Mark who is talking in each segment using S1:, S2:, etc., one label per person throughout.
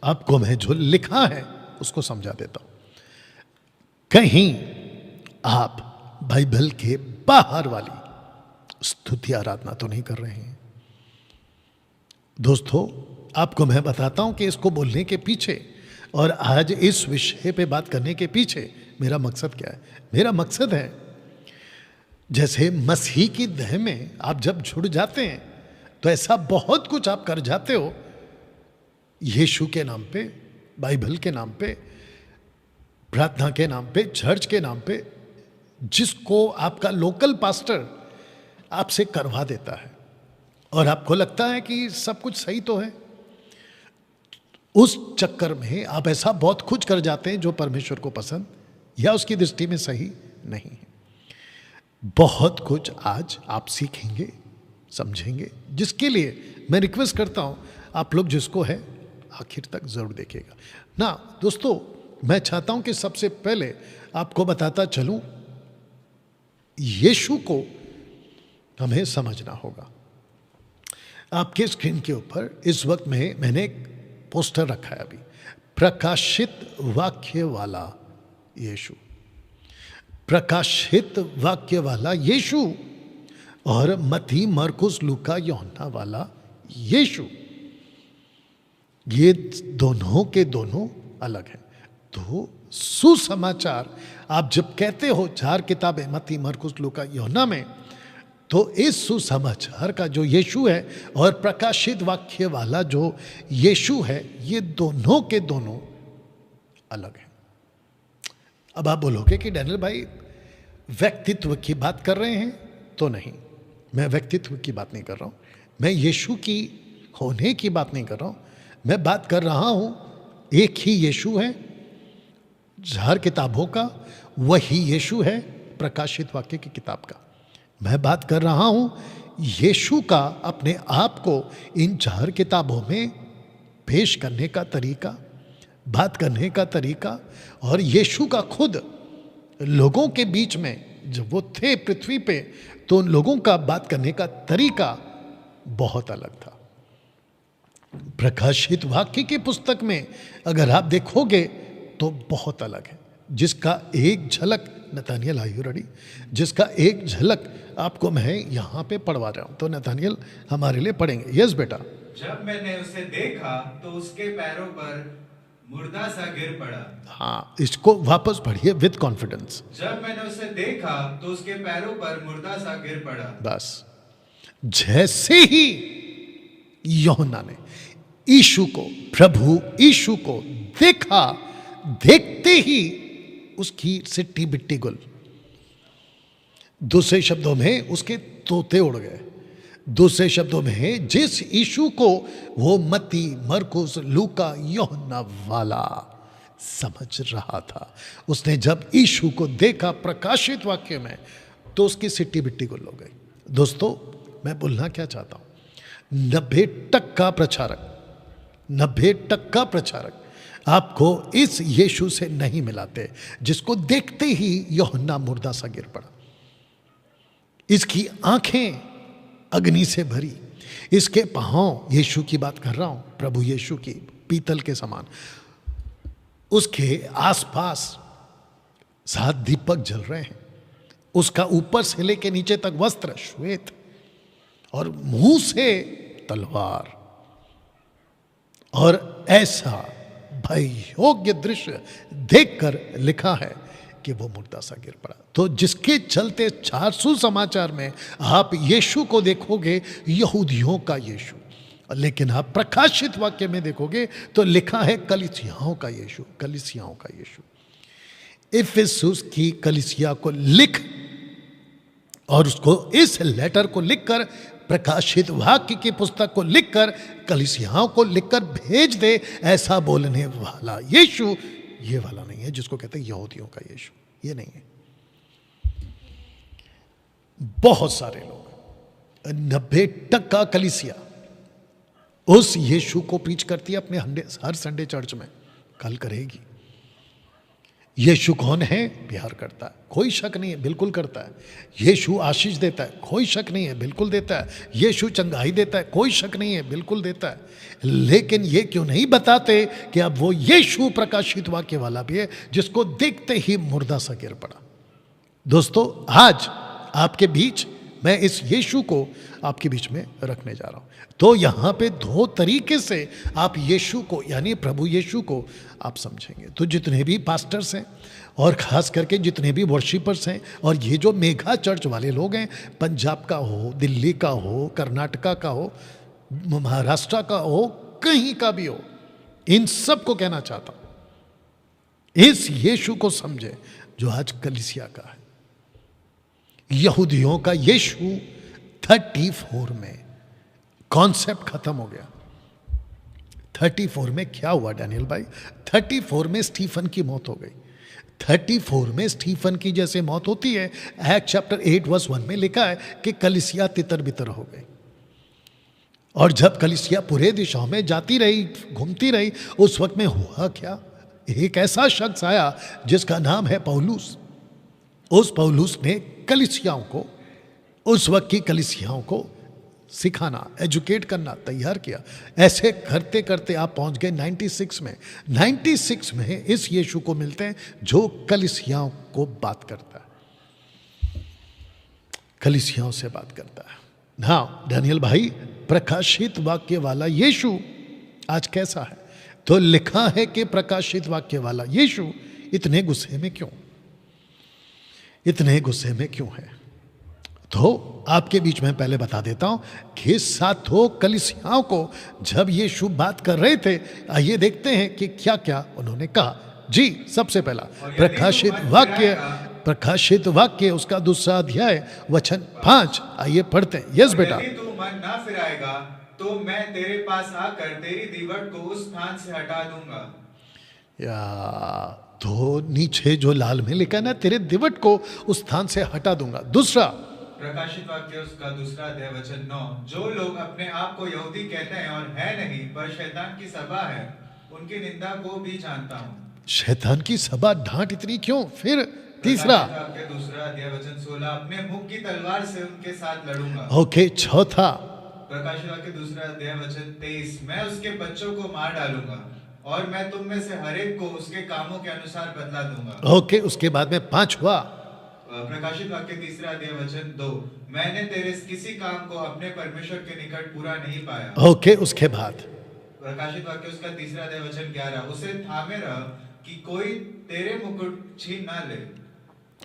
S1: आपको मैं जो लिखा है उसको समझा देता हूं। कहीं आप बाइबल के बाहर वाली स्तुति आराधना तो नहीं कर रहे हैं। दोस्तों, आपको मैं बताता हूं कि इसको बोलने के पीछे और आज इस विषय पे बात करने के पीछे मेरा मकसद क्या है। मेरा मकसद है, जैसे मसीह की देह में आप जब जुड़ जाते हैं तो ऐसा बहुत कुछ आप कर जाते हो यीशु के नाम पे, बाइबल के नाम पे, प्रार्थना के नाम पे, चर्च के नाम पे, जिसको आपका लोकल पास्टर आपसे करवा देता है और आपको लगता है कि सब कुछ सही तो है। उस चक्कर में आप ऐसा बहुत कुछ कर जाते हैं जो परमेश्वर को पसंद या उसकी दृष्टि में सही नहीं है। बहुत कुछ आज आप सीखेंगे, समझेंगे, जिसके लिए मैं रिक्वेस्ट करता हूं आप लोग जिसको है आखिर तक जरूर देखिएगा ना। दोस्तों, मैं चाहता हूं कि सबसे पहले आपको बताता चलूं, यीशु को हमें समझना होगा। आपके स्क्रीन के ऊपर इस वक्त में मैंने एक पोस्टर रखा है अभी, प्रकाशित वाक्य वाला यीशु, प्रकाशित वाक्य वाला यीशु और मत्ती, मरकुस, लूका, यूहन्ना वाला यीशु, ये दोनों के दोनों अलग हैं। तो सुसमाचार आप जब कहते हो 4 किताबें मत्ती, मरकुस, लूका, यूहन्ना में, तो इस सुसमाचार का जो यीशु है और प्रकाशित वाक्य वाला जो यीशु है, ये दोनों के दोनों अलग हैं। अब आप बोलोगे कि डैनियल भाई व्यक्तित्व की बात कर रहे हैं, तो नहीं, मैं व्यक्तित्व की बात नहीं कर रहा हूं, मैं यीशु की होने की बात नहीं कर रहा हूं। मैं बात कर रहा हूं, एक ही यीशु है 4 किताबों का, वही यीशु है प्रकाशित वाक्य की किताब का। मैं बात कर रहा हूं यीशु का अपने आप को इन 4 किताबों में पेश करने का तरीका, बात करने का तरीका, और यीशु का खुद लोगों के बीच में जब वो थे पृथ्वी पे, तो उन लोगों का बात करने का तरीका बहुत अलग था। प्रकाशित वाक्य की पुस्तक में अगर आप देखोगे तो बहुत अलग है, जिसका एक झलक, नथानियल आर यू रेडी, जिसका एक झलक आपको मैं यहाँ पे पढ़वा रहा हूँ। तो नथानियल हमारे लिए पढ़ेंगे। यस बेटा।
S2: जब मैंने उसे देखा तो उसके पैरों पर मुर्दा सा गिर पड़ा।
S1: हाँ, इसको वापस पढ़िए विद कॉन्फिडेंस।
S2: जब मैंने उसे देखा तो उसके पैरों पर मुर्दा सा गिर पड़ा।
S1: बस जैसे ही यूहन्ना ने यीशु को, प्रभु यीशु को देखा, देखते ही उसकी सिट्टी बिट्टी गुल, दूसरे शब्दों में उसके तोते उड़ गए। दूसरे शब्दों में जिस यीशु को वो मत्ती, मरकुस, लूका, यूहन्ना वाला समझ रहा था, उसने जब यीशु को देखा प्रकाशित वाक्य में, तो उसकी सिट्टी बिट्टी गुल हो गई। दोस्तों, मैं बोलना क्या चाहता हूं, 90% प्रचारक, 90% प्रचारक आपको इस यीशु से नहीं मिलाते जिसको देखते ही यूहन्ना मुर्दा सा गिर पड़ा। इसकी आंखें अग्नि से भरी, इसके पांव, यीशु की बात कर रहा हूं, प्रभु यीशु की, पीतल के समान, उसके आसपास 7 दीपक जल रहे हैं, उसका ऊपर से लेके नीचे तक वस्त्र श्वेत और मुंह से तलवार, और ऐसा भययोग्य दृश्य देखकर लिखा है कि वो मुर्दा सा गिर पड़ा। तो जिसके चलते 4 सुसमाचार में आप यीशु को देखोगे यहूदियों का यीशु, लेकिन आप प्रकाशित वाक्य में देखोगे तो लिखा है कलीसियाओं का यीशु, कलीसियाओं का यीशु। इफिसुस की कलीसिया को लिख और उसको इस लेटर को लिखकर, प्रकाशित वाक्य की पुस्तक को लिखकर, कलीसियाओं को लिखकर भेज दे, ऐसा बोलने वाला यीशु ये वाला नहीं है जिसको कहते हैं यहूदियों का यीशु, ये नहीं है। बहुत सारे लोग, 90% कलीसिया उस यीशु को प्रीच करती है अपने हर संडे चर्च में, कल करेगी। यीशु कौन है? प्यार करता है, कोई शक नहीं है, बिल्कुल करता है। यीशु आशीष देता है, कोई शक नहीं है, बिल्कुल देता है। यीशु चंगाई देता है, कोई शक नहीं है, बिल्कुल देता है। लेकिन ये क्यों नहीं बताते कि अब वो यीशु प्रकाशित वाक्य वाला भी है जिसको देखते ही मुर्दा सा गिर पड़ा। दोस्तों, आज आपके बीच मैं इस यीशु को आपके बीच में रखने जा रहा हूं। तो यहां पे दो तरीके से आप यीशु को यानी प्रभु यीशु को आप समझेंगे। तो जितने भी पास्टर्स हैं और ख़ास करके जितने भी वर्शिपर्स हैं और ये जो मेगा चर्च वाले लोग हैं, पंजाब का हो, दिल्ली का हो, कर्नाटका का हो, महाराष्ट्र का हो, कहीं का भी हो, इन सब को कहना चाहता हूं, इस यीशु को समझे जो आज कलीसिया का है। यहूदियों का यीशु 34 में कॉन्सेप्ट खत्म हो गया। 34 में क्या हुआ डैनियल भाई? 34 में स्टीफन की मौत हो गई। 34 में स्टीफन की जैसे मौत होती है, एक्ट चैप्टर 8 वर्स 1 में लिखा है कि कलीसिया तितर बितर हो गई। और जब कलीसिया पूरे दिशाओं में जाती रही, घूमती रही, उस वक्त में हुआ क्या? एक ऐसा शख्स आया जिसका नाम है पौलुस। उस पौलुस ने कलीसियाओं को, उस वक्त की कलीसियाओं को सिखाना, एजुकेट करना तैयार किया। ऐसे करते करते आप पहुंच गए 96 में। 96 में इस यीशु को मिलते हैं जो कलीसियाओं को बात करता है, कलीसियाओं से बात करता है। हाँ डैनियल भाई, प्रकाशित वाक्य वाला यीशु आज कैसा है? तो लिखा है कि प्रकाशित वाक्य वाला यीशु इतने गुस्से में क्यों? इतने गुस्से में क्यों है? तो आपके बीच में पहले बता देता हूं कि सातों कलीसियाओं को जब यीशु बात कर रहे थे, आइए देखते हैं कि क्या क्या उन्होंने कहा। जी, सबसे पहला प्रकाशित वाक्य उसका 2 अध्याय वचन 5, आइए पढ़ते हैं। यस बेटा।
S2: यदि तू मन ना फिराएगा तो मैं तेरे पास आकर तेरी दीवट को उस स्थान से हटा दूंगा।
S1: या तो नीचे जो लाल में लिखा है ना, तेरे दिवट को उस स्थान से हटा दूंगा। दूसरा
S2: प्रकाशित वाक्य उसका 2 अध्याय वचन 9, जो लोग अपने आप को यहूदी कहते हैं और है नहीं पर शैतान की सभा है, उनकी निंदा को भी जानता हूँ।
S1: शैतान की सभा, डांट इतनी क्यों? फिर तीसरा
S2: 2 अध्याय वचन 16, अपने मुख की तलवार से उनके साथ लड़ूंगा।
S1: ओके। चौथा
S2: प्रकाशित वाक्य 2 अध्याय वचन 23, मैं उसके बच्चों को मार डालूंगा और मैं तुम में से हर एक को उसके कामों के अनुसार बदला दूंगा।
S1: ओके। उसके बाद में पांचवा
S2: प्रकाशित वाक्य 3 अध्याय वचन 2, मैंने तेरे किसी काम को अपने परमेश्वर के निकट पूरा नहीं पाया।
S1: ओके। उसके बाद
S2: प्रकाशित वाक्य उसका 3 अध्याय वचन 11, उसे थामे रह कि कोई तेरे मुकुट छीन ना ले।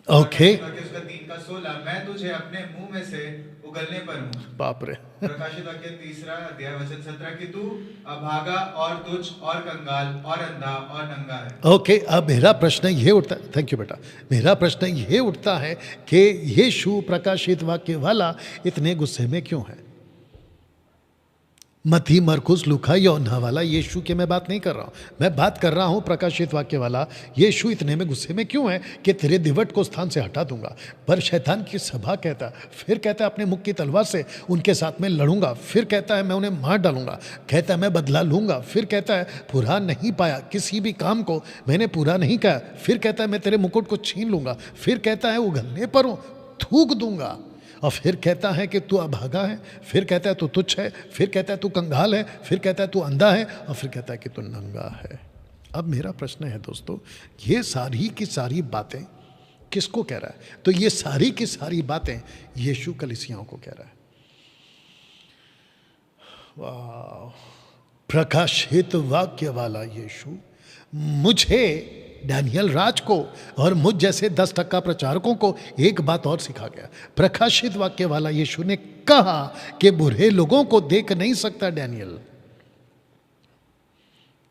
S1: ओके।
S2: उसका 3 का 16, मैं तुझे अपने मुंह में से उगलने पर हूँ।
S1: बाप रे।
S2: प्रकाशित वाक्य 3 अध्याय वचन 17, कि तू अभागा और तुच्छ और कंगाल और अंधा और नंगा है।
S1: ओके। अब मेरा प्रश्न ये उठता है, थैंक यू बेटा, मेरा प्रश्न ये उठता है कि यीशु प्रकाशित वाक्य वाला इतने गुस्से में क्यों है? मत्ती, मरकुस, लूका, यूहन्ना वाला यीशु की मैं बात नहीं कर रहा हूँ, मैं बात कर रहा हूँ प्रकाशित वाक्य वाला यीशु इतने में गुस्से में क्यों है कि तेरे दिवट को स्थान से हटा दूंगा। पर शैतान की सभा कहता है, फिर कहता है अपने मुख की तलवार से उनके साथ में लड़ूंगा, फिर कहता है मैं उन्हें मार डालूंगा, कहता है मैं बदला लूंगा, फिर कहता है पूरा नहीं पाया किसी भी काम को मैंने पूरा नहीं किया, फिर कहता है मैं तेरे मुकुट को छीन लूंगा, फिर कहता है उगलने पर हूँ थूक दूंगा, और फिर कहता है कि तू अभागा है, फिर कहता है तू तुच्छ है, फिर कहता है तू कंगाल है, फिर कहता है तू अंधा है, और फिर कहता है कि तू नंगा है। अब मेरा प्रश्न है दोस्तों, ये सारी की सारी बातें किसको कह रहा है? तो ये सारी की सारी बातें यीशु कलीसियाओं को कह रहा है। वाह! प्रकाशित वाक्य वाला यीशु मुझे, डैनियल राज को और मुझ जैसे 10% प्रचारकों को एक बात और सिखा गया। प्रकाशित वाक्य वाला यीशु ने कहा कि बुरे लोगों को देख नहीं सकता डैनियल।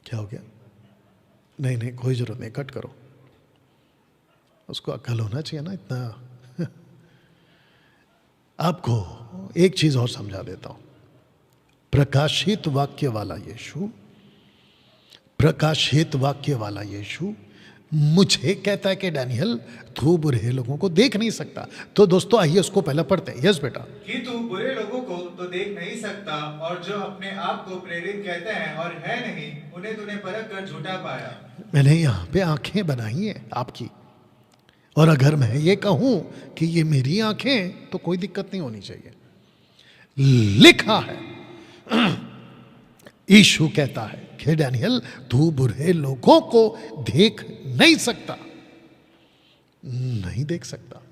S1: क्या हो गया? नहीं, कोई जरूरत नहीं, कट करो, उसको अक्ल होना चाहिए ना इतना। आपको एक चीज और समझा देता हूं। प्रकाशित वाक्य वाला यीशु, प्रकाशित वाक्य वाला यीशु मुझे कहता है कि डैनियल तू बुरे लोगों को देख नहीं सकता। तो दोस्तों आइए उसको पहले पढ़ते हैं। यस बेटा।
S2: कि तू बुरे लोगों को तो देख नहीं सकता और जो अपने आप को प्रेरित कहते हैं और है नहीं, उन्हें तूने परख कर कर झूठा पाया।
S1: मैंने यहाँ पे आंखें बनाई हैं आपकी, और अगर मैं ये कहूं कि ये मेरी आंखें, तो कोई दिक्कत नहीं होनी चाहिए। लिखा है, यीशु कहता है कि डैनियल, तू बुरे लोगों को देख नहीं सकता, नहीं देख सकता।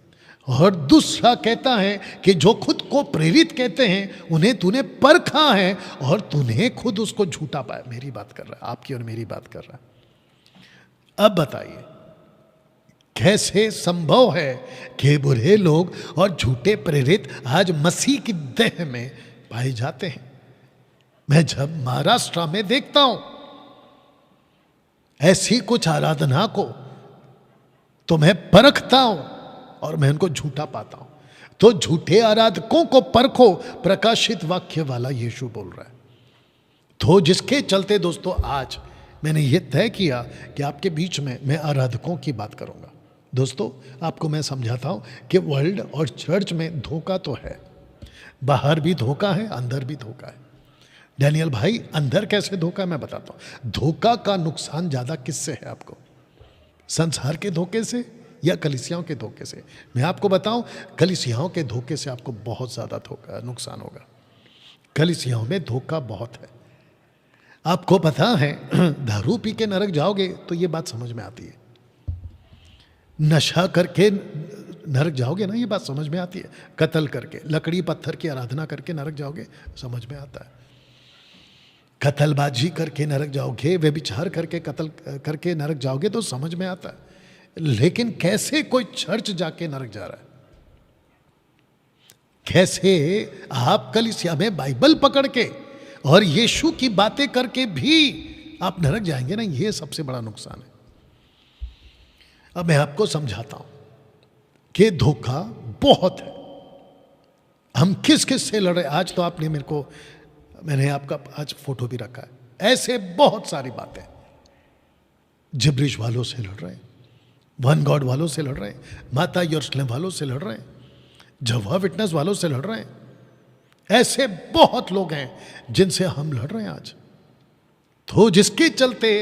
S1: और दूसरा कहता है कि जो खुद को प्रेरित कहते हैं उन्हें तूने परखा है और तूने खुद उसको झूठा पाया। मेरी बात कर रहा है, आपकी और मेरी बात कर रहा है। अब बताइए कैसे संभव है कि बुरे लोग और झूठे प्रेरित आज मसीह की देह में पाए जाते हैं? मैं जब महाराष्ट्र में देखता हूं ऐसी कुछ आराधना को, तो मैं परखता हूं और मैं उनको झूठा पाता हूं। तो झूठे आराधकों को परखो, प्रकाशित वाक्य वाला यीशु बोल रहा है। तो जिसके चलते दोस्तों आज मैंने ये तय किया कि आपके बीच में मैं आराधकों की बात करूंगा। दोस्तों आपको मैं समझाता हूं कि वर्ल्ड और चर्च में धोखा तो है, बाहर भी धोखा है, अंदर भी धोखा है। डैनियल भाई, अंदर कैसे धोखा है मैं बताता हूं। धोखा का नुकसान ज्यादा किससे है आपको? संसार के धोखे से या कलीसियाओं के धोखे से? मैं आपको बताऊं, कलीसियाओं के धोखे से आपको बहुत ज्यादा धोखा नुकसान होगा। कलीसियाओं में धोखा बहुत है। आपको पता है दारू पी के नरक जाओगे तो ये बात समझ में आती है, नशा करके नरक जाओगे ना, ये बात समझ में आती है, कत्ल करके, लकड़ी पत्थर की आराधना करके नरक जाओगे, समझ में आता है, कत्लबाजी करके नरक जाओगे, व्यभिचार करके कत्ल करके नरक जाओगे तो समझ में आता है। लेकिन कैसे कोई चर्च जाके नरक जा रहा है? कैसे आप कलीसिया में बाइबल पकड़ के और यीशु की बातें करके भी आप नरक जाएंगे ना? ये सबसे बड़ा नुकसान है। अब मैं आपको समझाता हूं कि धोखा बहुत है। हम किस किस से लड़ रहे? आज तो आपने मैंने आपका आज फोटो भी रखा है। ऐसे बहुत सारी बातें, जिब्रिश वालों से लड़ रहे हैं, वन गॉड वालों से लड़ रहे हैं, माता यरूशलेम वालों से लड़ रहे हैं, जवा विटनेस वालों से लड़ रहे हैं। ऐसे बहुत लोग हैं जिनसे हम लड़ रहे हैं आज। तो जिसके चलते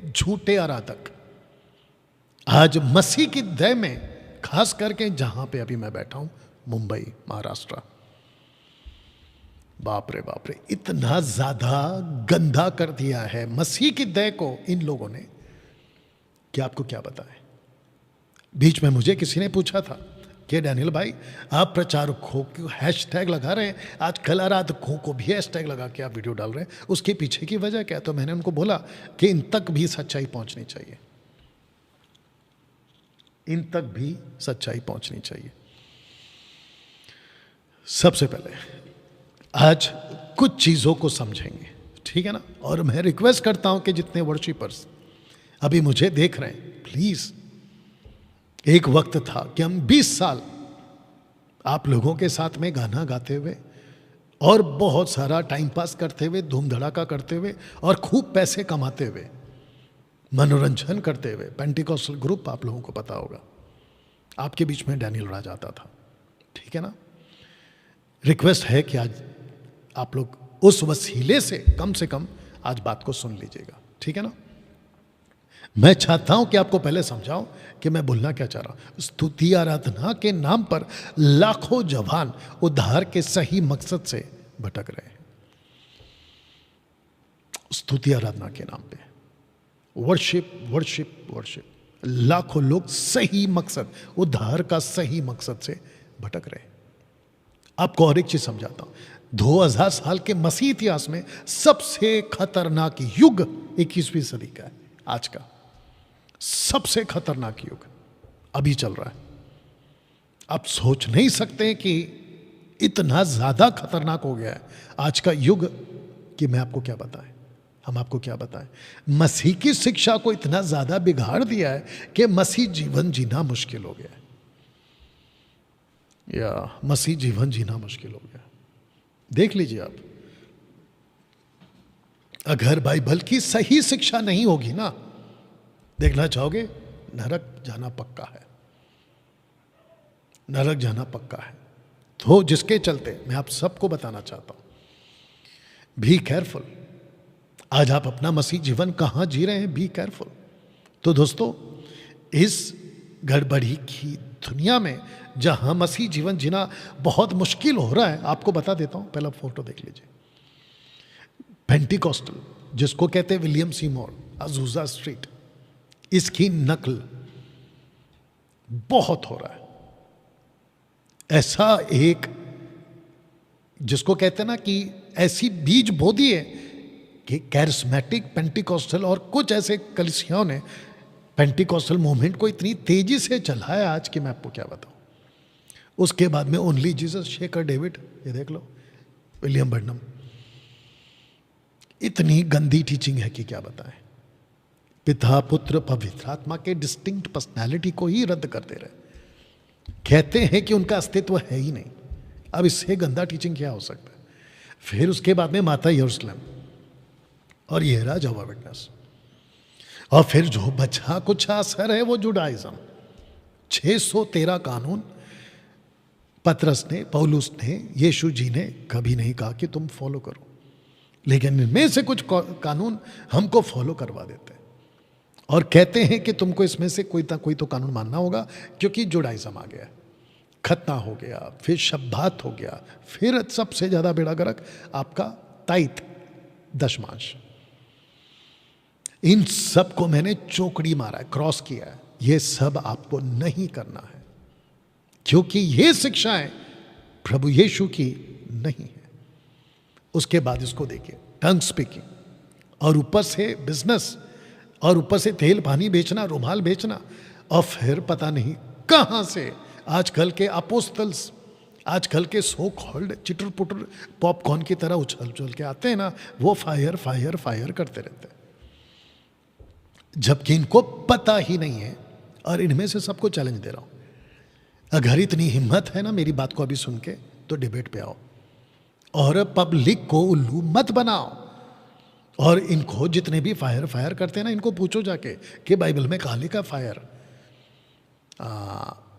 S1: झूठे आराधक आज मसीह की देह में, खास करके जहां पे अभी मैं बैठा हूं, मुंबई, महाराष्ट्र, बाप रे बाप रे, इतना ज्यादा गंदा कर दिया है मसीह की देह को इन लोगों ने कि आपको क्या बताएं। बीच में मुझे किसी ने पूछा था कि डैनियल भाई, आप प्रचारकों को हैशटैग लगा रहे हैं, आज कल आराधकों को भी हैशटैग लगा के आप वीडियो डाल रहे हैं, उसके पीछे की वजह क्या? तो मैंने उनको बोला कि इन तक भी सच्चाई पहुंचनी चाहिए, इन तक भी सच्चाई पहुंचनी चाहिए। सबसे पहले आज कुछ चीजों को समझेंगे, ठीक है ना? और मैं रिक्वेस्ट करता हूं कि जितने वर्शिपर्स अभी मुझे देख रहे हैं, प्लीज, एक वक्त था कि हम 20 साल आप लोगों के साथ में गाना गाते हुए और बहुत सारा टाइम पास करते हुए, धूम धड़ाका करते हुए और खूब पैसे कमाते हुए, मनोरंजन करते हुए, पेंटिकॉस्टल ग्रुप आप लोगों को पता होगा, आपके बीच में डैनियल राज आता था, ठीक है ना? रिक्वेस्ट है कि आज आप लोग उस वसीले से कम आज बात को सुन लीजिएगा, ठीक है ना? मैं चाहता हूं कि आपको पहले समझाऊं कि मैं बोलना क्या चाह रहा हूं। स्तुति आराधना के नाम पर लाखों जवान उद्धार के सही मकसद से भटक रहे हैं। स्तुति आराधना के नाम पे वर्शिप वर्शिप वर्शिप, लाखों लोग सही मकसद, उद्धार का सही मकसद से भटक रहे हैं। आपको और एक चीज समझाता हूं, 2000 साल के मसीह इतिहास में सबसे खतरनाक युग 21वीं सदी का है। आज का सबसे खतरनाक युग अभी चल रहा है। आप सोच नहीं सकते कि इतना ज्यादा खतरनाक हो गया है आज का युग कि मैं आपको क्या बताएं, हम आपको क्या बताएं। मसीह की शिक्षा को इतना ज्यादा बिगाड़ दिया है कि मसीह जीवन जीना मुश्किल हो गया है, या मसीह जीवन जीना मुश्किल हो गया। देख लीजिए आप, अगर बाइबल की सही शिक्षा नहीं होगी ना, देखना चाहोगे, नरक जाना पक्का है, नरक जाना पक्का है। तो जिसके चलते मैं आप सबको बताना चाहता हूं, बी केयरफुल। आज आप अपना मसीह जीवन कहाँ जी रहे हैं, बी केयरफुल। तो दोस्तों, इस गड़बड़ी की दुनिया में जहाँ मसीह जीवन जीना बहुत मुश्किल हो रहा है, आपको बता देता हूँ, पहला फोटो देख लीजिए। पेंटिकॉस्टल, जिसको कहते हैं विलियम सीमोर, अजूजा स्ट्रीट, इसकी नकल बहुत हो रहा है। ऐसा एक, जिसको कहते हैं ना कि ऐसी बीज बो दी है कि कैरिस्मेटिक, पेंटिकॉस्टल और कुछ ऐसे कलीसियाओं ने पेंटिकॉस्टल मूवमेंट को इतनी तेजी से चला है आज कि मैं आपको क्या बताऊं। उसके बाद में ओनली जीसस, शेकर डेविड, ये देख लो, विलियम बर्नम, इतनी गंदी टीचिंग है कि क्या बताएं। पिता, पुत्र, पवित्र आत्मा के डिस्टिंक्ट पर्सनैलिटी को ही रद्द कर दे रहे, कहते हैं कि उनका अस्तित्व है ही नहीं। अब इससे गंदा टीचिंग क्या हो सकता है। फिर उसके बाद में माता यरूशलेम और ये रहा जहोवा विटनेस, और फिर जो बचा कुछ असर है वो जुडाइज्म। 613 कानून पतरस ने, पौलुस ने, यीशु जी ने कभी नहीं कहा कि तुम फॉलो करो, लेकिन इनमें से कुछ कानून हमको फॉलो करवा देते हैं और कहते हैं कि तुमको इसमें से कोई तो कानून मानना होगा, क्योंकि जुडाइज्म आ गया, खतना हो गया, फिर शब्बात हो गया, फिर सबसे ज्यादा बेड़ा गर्क आपका ताइत, दशमांश। इन सब को मैंने चौकड़ी मारा है, क्रॉस किया है। ये सब आपको नहीं करना है, क्योंकि ये शिक्षाएं प्रभु यीशु की नहीं है। उसके बाद इसको देखिए, टंग स्पीकिंग, और ऊपर से बिजनेस, और ऊपर से तेल पानी बेचना, रुमाल बेचना, और फिर पता नहीं कहां से आजकल के अपोस्टल्स, आजकल के so called cheater putter popcorn की तरह उछल उछल के आते हैं ना, वो फायर फायर फायर करते रहते हैं, जबकि इनको पता ही नहीं है। और इनमें से सबको चैलेंज दे रहा हूं, अगर इतनी हिम्मत है ना मेरी बात को अभी सुन के, तो डिबेट पे आओ और पब्लिक को उल्लू मत बनाओ। और इनको जितने भी फायर फायर करते हैं ना, इनको पूछो जाके कि बाइबल में कहाँ लिखा फायर।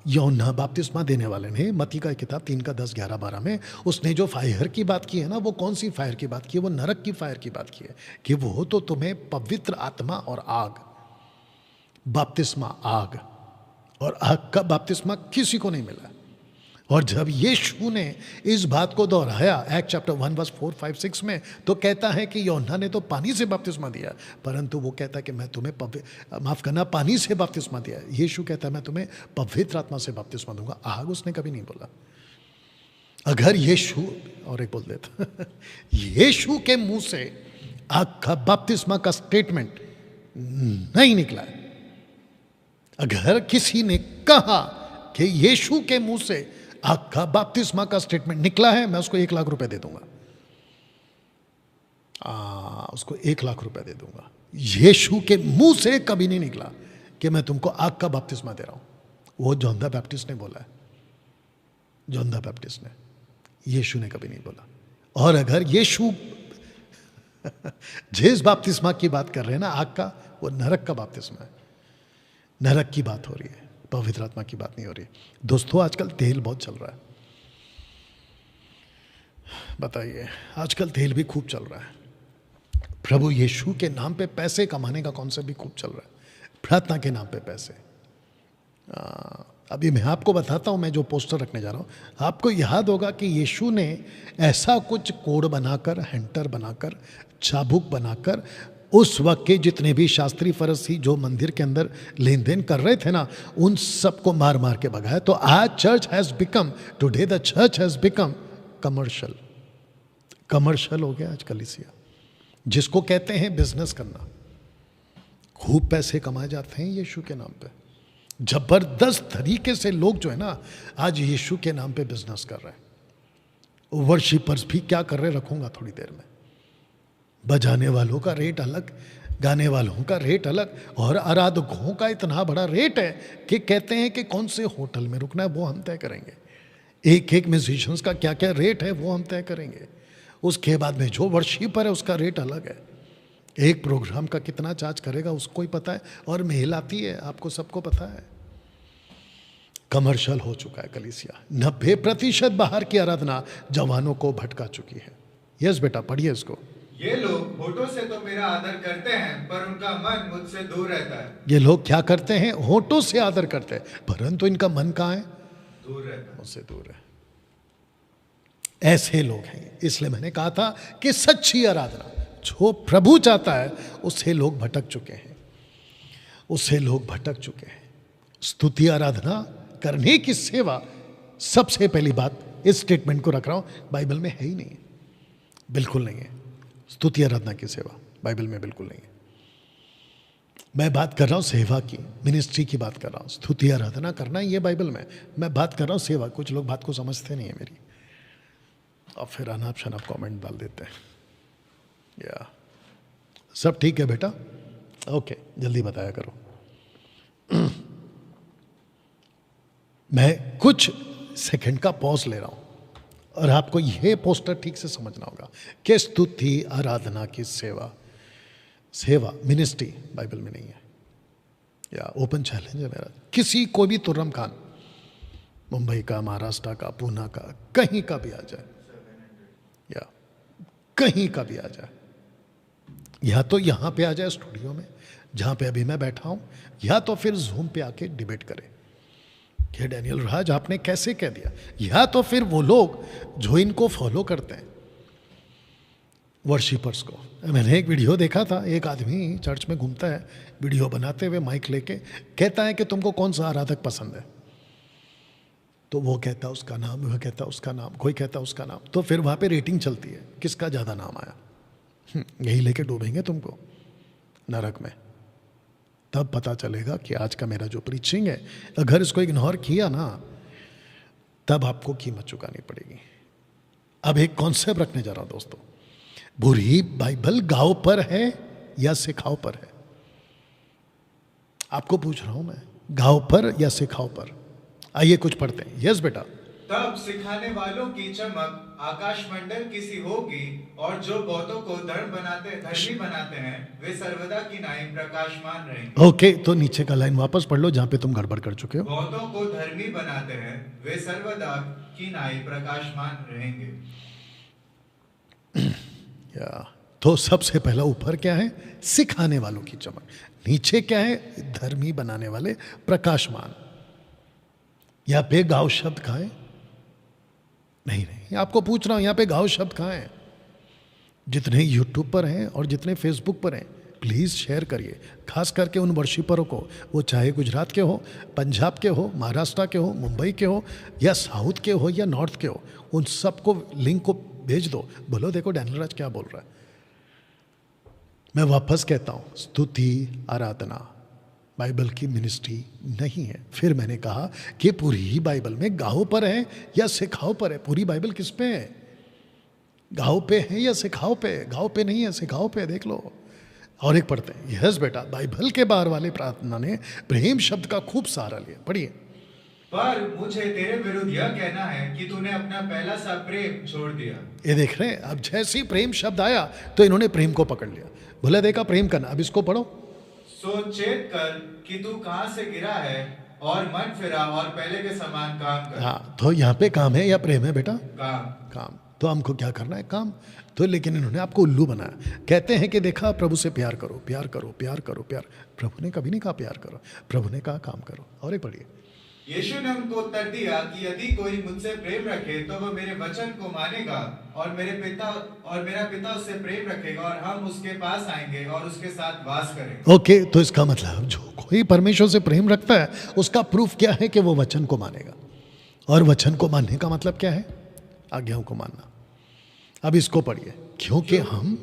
S1: यूहन्ना बपतिस्मा देने वाले ने मत्ती का किताब 3 का 10, 11, 12 में उसने जो फायर की बात की है ना, वो कौन सी फायर की बात की है? वो नरक की फायर की बात की है, कि वो तो तुम्हें पवित्र आत्मा और आग, बपतिस्मा आग, और आग का बपतिस्मा किसी को नहीं मिला। और जब यीशु ने इस बात को दोहराया एक्ट चैप्टर 1 वर्स 4, 5, 6 में, तो कहता है कि यूहन्ना ने तो पानी से बपतिस्मा दिया, परंतु वो कहता है कि मैं तुम्हें माफ करना, पानी से बपतिस्मा दिया। यीशु कहता है मैं तुम्हें पवित्र आत्मा से बपतिस्मा दूंगा। आग उसने कभी नहीं बोला। अगर यीशु, और एक बोल देता यीशु के मुंह से आग का बपतिस्मा का स्टेटमेंट नहीं निकला है। अगर किसी ने कहा कि यीशु के मुंह से आग का बपतिस्मा का स्टेटमेंट निकला है, मैं उसको 1 लाख रुपए दे दूंगा। उसको 1 लाख रुपए दे दूंगा। यीशु के मुंह से कभी नहीं निकला कि मैं तुमको आग का बपतिस्मा दे रहा हूं। वो जॉन द बैप्टिस्ट ने बोला है, जॉन द बैप्टिस्ट ने, यीशु ने कभी नहीं बोला। और अगर यीशु जिस बपतिस्मा की बात कर रहे हैं ना, आग का, वो नरक का बपतिस्मा है। नरक की बात हो रही है, पवित्र आत्मा की बात नहीं हो रही। दोस्तों, आजकल तेल बहुत चल रहा है, बताइए, आजकल तेल भी खूब चल रहा है। प्रभु यीशु के नाम पे पैसे कमाने का कॉन्सेप्ट भी खूब चल रहा है, प्रार्थना के नाम पे पैसे। अभी मैं आपको बताता हूं, मैं जो पोस्टर रखने जा रहा हूं, आपको याद होगा कि यीशु ने ऐसा कुछ कोड बनाकर, हैंटर बनाकर, चाबुक बनाकर, उस वक्त के जितने भी शास्त्री फरीसी जो मंदिर के अंदर लेन देन कर रहे थे ना, उन सबको मार मार के भगाया। तो आज church has become, today the church has become commercial. Commercial हो गया आज कलीसिया, जिसको कहते हैं बिजनेस करना। खूब पैसे कमाए जाते हैं यीशु के नाम पे, जबरदस्त तरीके से लोग जो है ना आज यीशु के नाम पे बिजनेस कर रहे हैं। वर्शिपर्स भी क्या कर रहे, रखूंगा थोड़ी देर में। बजाने वालों का रेट अलग, गाने वालों का रेट अलग, और आराधकों का इतना बड़ा रेट है कि कहते हैं कि कौन से होटल में रुकना है वो हम तय करेंगे। एक एक म्यूजिशियंस का क्या क्या रेट है वो हम तय करेंगे। उसके बाद में जो वर्शिपर है उसका रेट अलग है। एक प्रोग्राम का कितना चार्ज करेगा उसको ही पता है, और मेल आती है, आपको सबको पता है। कमर्शियल हो चुका है कलीसिया। 90% बाहर की आराधना जवानों को भटका चुकी है। यस बेटा, पढ़िए इसको।
S2: ये लोग होठों से तो मेरा आदर करते हैं, पर उनका मन मुझसे दूर रहता है।
S1: ये लोग क्या करते हैं? होठों से आदर करते हैं, परंतु इनका मन कहाँ है?
S2: दूर रहता है।
S1: मुझसे दूर है। ऐसे लोग हैं। इसलिए मैंने कहा था कि सच्ची आराधना जो प्रभु चाहता है उससे लोग भटक चुके हैं, उससे लोग भटक चुके हैं। स्तुति आराधना करने की सेवा, सबसे पहली बात, इस स्टेटमेंट को रख रहा हूं, बाइबल में है ही नहीं है, बिल्कुल नहीं है। स्तुति आराधना की सेवा बाइबल में बिल्कुल नहीं है। मैं बात कर रहा हूं सेवा की, मिनिस्ट्री की बात कर रहा हूं। स्तुति आराधना करना ये बाइबल में, मैं बात कर रहा हूं सेवा। कुछ लोग बात को समझते नहीं है मेरी, और फिर अनाप शनाप कमेंट डाल देते हैं। या सब ठीक है बेटा? ओके, जल्दी बताया करो। मैं कुछ सेकंड का पॉज ले रहा हूं और आपको यह पोस्टर ठीक से समझना होगा कि स्तुति आराधना की सेवा, सेवा मिनिस्ट्री बाइबल में नहीं है। या ओपन चैलेंज है मेरा, किसी को भी तुर्रम खान, मुंबई का, महाराष्ट्र का, पूना का, कहीं का भी आ जाए, या कहीं का भी आ जाए, या तो यहां पे आ जाए स्टूडियो में जहां पे अभी मैं बैठा हूं, या तो फिर जूम पे आके डिबेट करे कि डैनियल राज आपने कैसे कह दिया, या तो फिर वो लोग जो इनको फॉलो करते हैं वर्शिपर्स को। मैंने एक वीडियो देखा था, एक आदमी चर्च में घूमता है, वीडियो बनाते हुए माइक लेके कहता है कि तुमको कौन सा आराधक पसंद है, तो वो कहता उसका नाम, वह कहता उसका नाम, कोई कहता उसका नाम, तो फिर वहाँ पे रेटिंग चलती है किसका ज़्यादा नाम आया। यही लेके डूबेंगे तुमको नरक में। तब पता चलेगा कि आज का मेरा जो प्रीचिंग है, अगर इसको इग्नोर किया ना, तब आपको कीमत चुकानी पड़ेगी। अब एक कॉन्सेप्ट रखने जा रहा हूं दोस्तों, बुरी बाइबल गांव पर है या सिखाओ पर है? आपको पूछ रहा हूं मैं, गांव पर या सिखाओ पर? आइए कुछ पढ़ते हैं। यस बेटा।
S2: तब सिखाने वालों की चमक आकाश मंडल की सी होगी, और जो बहुतों को धर्मी बनाते हैं वे सर्वदा की नाई प्रकाशमान रहेंगे।
S1: ओके, तो नीचे का लाइन वापस पढ़ लो जहां पे तुम गड़बड़ कर चुके हो।
S2: बहुतों को धर्मी बनाते हैं वे सर्वदा की नाई प्रकाशमान रहेंगे।
S1: या तो सबसे पहला ऊपर क्या है? सिखाने वालों की चमक। नीचे क्या है? धर्मी बनाने वाले प्रकाशमान। यहां पे गांव शब्द कहां है? नहीं, आपको पूछ रहा हूं, यहां पे गांव शब्द कहां है? जितने यूट्यूब पर हैं और जितने फेसबुक पर हैं, प्लीज़ शेयर करिए, खास करके उन वर्शिपरों को, वो चाहे गुजरात के हो, पंजाब के हो, महाराष्ट्र के हो, मुंबई के हो, या साउथ के हो, या नॉर्थ के हो, उन सबको लिंक को भेज दो, बोलो देखो डैनियल राज क्या बोल रहा है। मैं वापस कहता हूं, स्तुति आराधना बाइबल की मिनिस्ट्री नहीं है। फिर मैंने कहा कि पूरी बाइबल में गाओ पर है या सिखाओ पर है? पूरी बाइबल किस पे है? गाओ पे है या सिखाओ पे? गाओ पे नहीं है, सिखाओ पे, देख लो। और एक पढ़ते हैं। यस बेटा, बाइबल के बाहर वाले प्रार्थना ने प्रेम शब्द का खूब सहारा लिया, पढ़िए।
S2: पर मुझे तेरे विरुद्ध यह कहना है कि तूने अपना पहला सा प्रेम छोड़ दिया।
S1: ये देख रहे हैं, अब जैसे ही प्रेम शब्द आया तो इन्होंने प्रेम को पकड़ लिया। भले देखा प्रेम करना। अब इसको पढ़ो।
S2: सो चेत कर कि तू कहां से गिरा है, और मन फिरा और पहले के समान काम कर।
S1: हाँ, तो यहाँ पे काम है या प्रेम है बेटा?
S2: काम।
S1: तो हमको क्या करना है? काम। तो लेकिन इन्होंने आपको उल्लू बनाया। कहते हैं कि देखा, प्रभु से प्यार करो, प्यार करो, प्यार करो, प्यार। प्रभु ने कभी नहीं कहा प्यार करो, प्रभु ने कहा काम करो। और एक पढ़िए।
S2: यीशु ने उनको उत्तर दिया कि यदि कोई मुझसे प्रेम रखे तो वह मेरे वचन को मानेगा, और मेरा पिता उससे प्रेम रखेगा, और हम उसके पास आएंगे और उसके साथ वास करेंगे।
S1: ओके, तो इसका मतलब जो कोई परमेश्वर से प्रेम रखता है उसका प्रूफ क्या है? कि वो वचन को मानेगा। और वचन को मानने का मतलब क्या है? आज्ञाओं को मानना। अब इसको पढ़िए। क्योंकि हम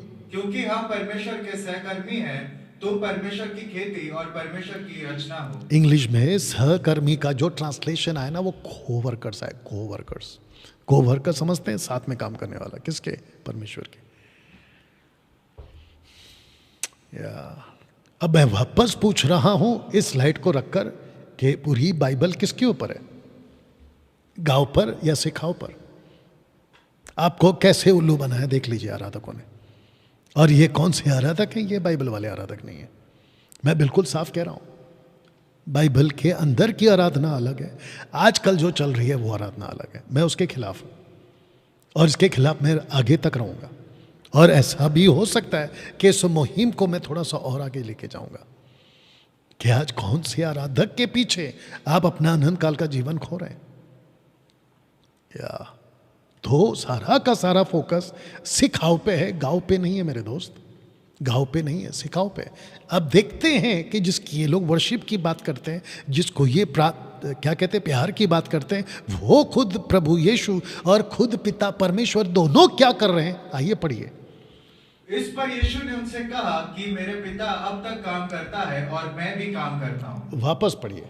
S2: परमेश्वर के सहकर्मी हैं, तुम परमेश्वर की खेती और परमेश्वर की रचना हो। इंग्लिश
S1: में सहकर्मी का जो ट्रांसलेशन आया ना, वो कोवर्कर्स है। कोवर्कर्स, कोवर्कर समझते हैं? साथ में काम करने वाला। किसके? परमेश्वर के। अब मैं वापस पूछ रहा हूं इस स्लाइड को रखकर कि पूरी बाइबल किसके ऊपर है? गांव पर या सिखाओ पर? आपको कैसे उल्लू बनाया देख लीजिए आराधकों ने। और ये कौन से आराधक हैं? ये बाइबल वाले आराधक नहीं है। मैं बिल्कुल साफ कह रहा हूं, बाइबल के अंदर की आराधना अलग है, आजकल जो चल रही है वो आराधना अलग है। मैं उसके खिलाफ हूं और इसके खिलाफ मैं आगे तक रहूंगा। और ऐसा भी हो सकता है कि इस मुहिम को मैं थोड़ा सा और आगे लेके जाऊंगा कि आज कौन से आराधक के पीछे आप अपना अनंत काल का जीवन खो रहे हैं। या तो सारा का सारा फोकस सिखाओ पे है, गाँव पे नहीं है मेरे दोस्त, गाँव पे नहीं है, सिखाओ पे। अब देखते हैं कि जिसकी ये लोग वर्शिप की बात करते हैं, जिसको ये क्या कहते हैं, प्यार की बात करते हैं, वो खुद प्रभु यीशु और खुद पिता परमेश्वर दोनों क्या कर रहे हैं, आइए पढ़िए।
S2: इस पर यीशु ने उनसे कहा कि मेरे पिता अब तक काम करता है और मैं भी काम करता हूँ।
S1: वापस पढ़िए।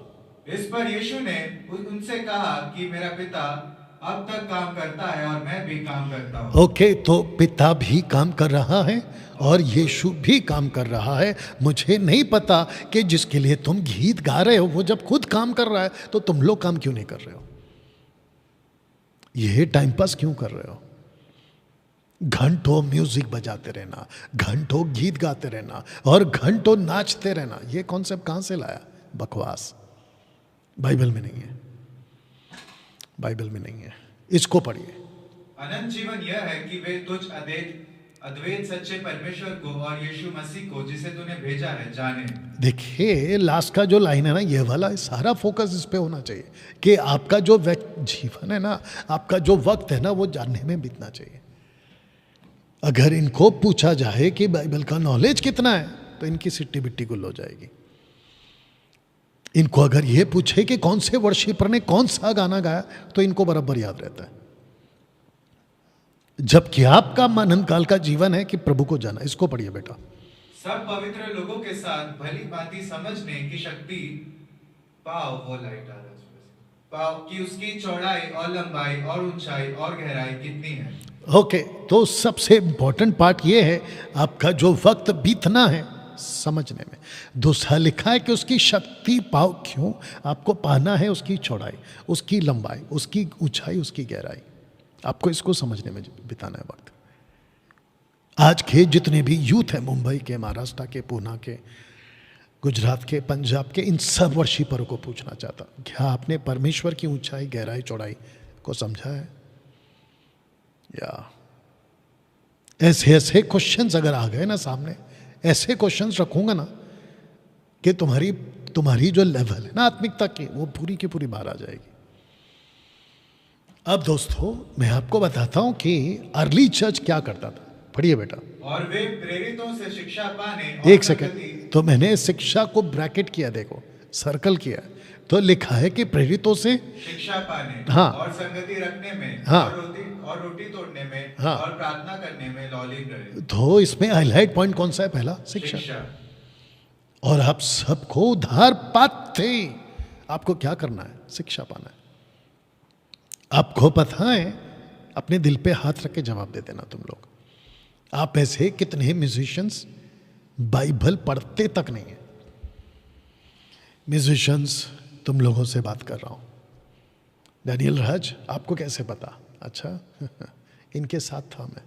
S2: इस पर यीशु ने उनसे कहा कि मेरा पिता अब तक काम करता है और मैं भी काम करता हूँ।
S1: ओके, तो पिता भी काम कर रहा है और यीशु भी काम कर रहा है। मुझे नहीं पता कि जिसके लिए तुम गीत गा रहे हो वो जब खुद काम कर रहा है तो तुम लोग काम क्यों नहीं कर रहे हो, ये टाइम पास क्यों कर रहे हो। घंटों म्यूजिक बजाते रहना, घंटों गीत गाते रहना और घंटों नाचते रहना, ये कॉन्सेप्ट कहां से लाया, बकवास। बाइबल में नहीं है, बाइबल में नहीं है। इसको पढ़िए।
S2: अनंत जीवन यह है कि वे तुझ अद्वैत सच्चे परमेश्वर को और यीशु मसीह को जिसे तूने भेजा है जाने। देखिए
S1: लास्ट का जो लाइन है ना, ये वाला सारा फोकस इस पे होना चाहिए कि आपका जो जीवन है ना, आपका जो वक्त है ना, वो जानने में बीतना चाहिए। अगर इनको पूछा जाए कि बाइबल का नॉलेज कितना है तो इनकी सिट्टी बिट्टी गुल हो जाएगी। इनको अगर ये पूछे कि कौन से वर्शिपर ने कौन सा गाना गाया तो इनको बराबर याद रहता है, जबकि आपका अनंत काल का जीवन है कि प्रभु को जाना। इसको पढ़िए बेटा।
S2: सब पवित्र लोगों के साथ भली भांति समझने की शक्ति पाओ, वो लाइट आ रहा है पाओ कि उसकी चौड़ाई और लंबाई और ऊंचाई और गहराई कितनी है।
S1: ओके, तो सबसे इंपॉर्टेंट पार्ट ये है आपका जो वक्त बीतना है समझने में। दूसरा लिखा है कि उसकी शक्ति पाओ, क्यों आपको पाना है उसकी चौड़ाई, उसकी लंबाई, उसकी ऊंचाई, उसकी गहराई। आपको इसको समझने में बिताना है वक्त। आज के जितने भी यूथ हैं, मुंबई के, महाराष्ट्र के, पूना के, गुजरात के, पंजाब के, इन सब वर्शिपरों को पूछना चाहता, क्या आपने परमेश्वर की ऊंचाई, गहराई, चौड़ाई को समझा है? या ऐसे ऐसे क्वेश्चंस अगर आ गए ना सामने, ऐसे क्वेश्चंस रखूंगा ना कि तुम्हारी जो लेवल है ना आत्मिकता की, वो पूरी की पूरी बाहर आ जाएगी। अब दोस्तों मैं आपको बताता हूं कि अर्ली चर्च क्या करता था। पढ़िए बेटा।
S2: और वे प्रेरितों से शिक्षा पाने,
S1: एक सेकंड, तो मैंने शिक्षा को ब्रैकेट किया, देखो सर्कल किया, तो लिखा है कि प्रेरितों से
S2: शिक्षा पाने,
S1: हाँ,
S2: और संगति रखने में,
S1: हाँ,
S2: और रोटी तोड़ने में,
S1: हाँ,
S2: और प्रार्थना करने में लौलीन रहे।
S1: तो इसमें हाईलाइट पॉइंट कौन सा है? पहला शिक्षा। और आप सबको उद्धार पाते, आपको क्या करना है? शिक्षा पाना है। आपको पता है, अपने दिल पे हाथ रख के जवाब दे देना तुम लोग। आप ऐसे कितने म्यूजिशियंस बाइबल पढ़ते तक नहीं है। म्यूजिशियंस तुम लोगों से बात कर रहा हूं। डैनियल राज, आपको कैसे पता? अच्छा इनके साथ था मैं,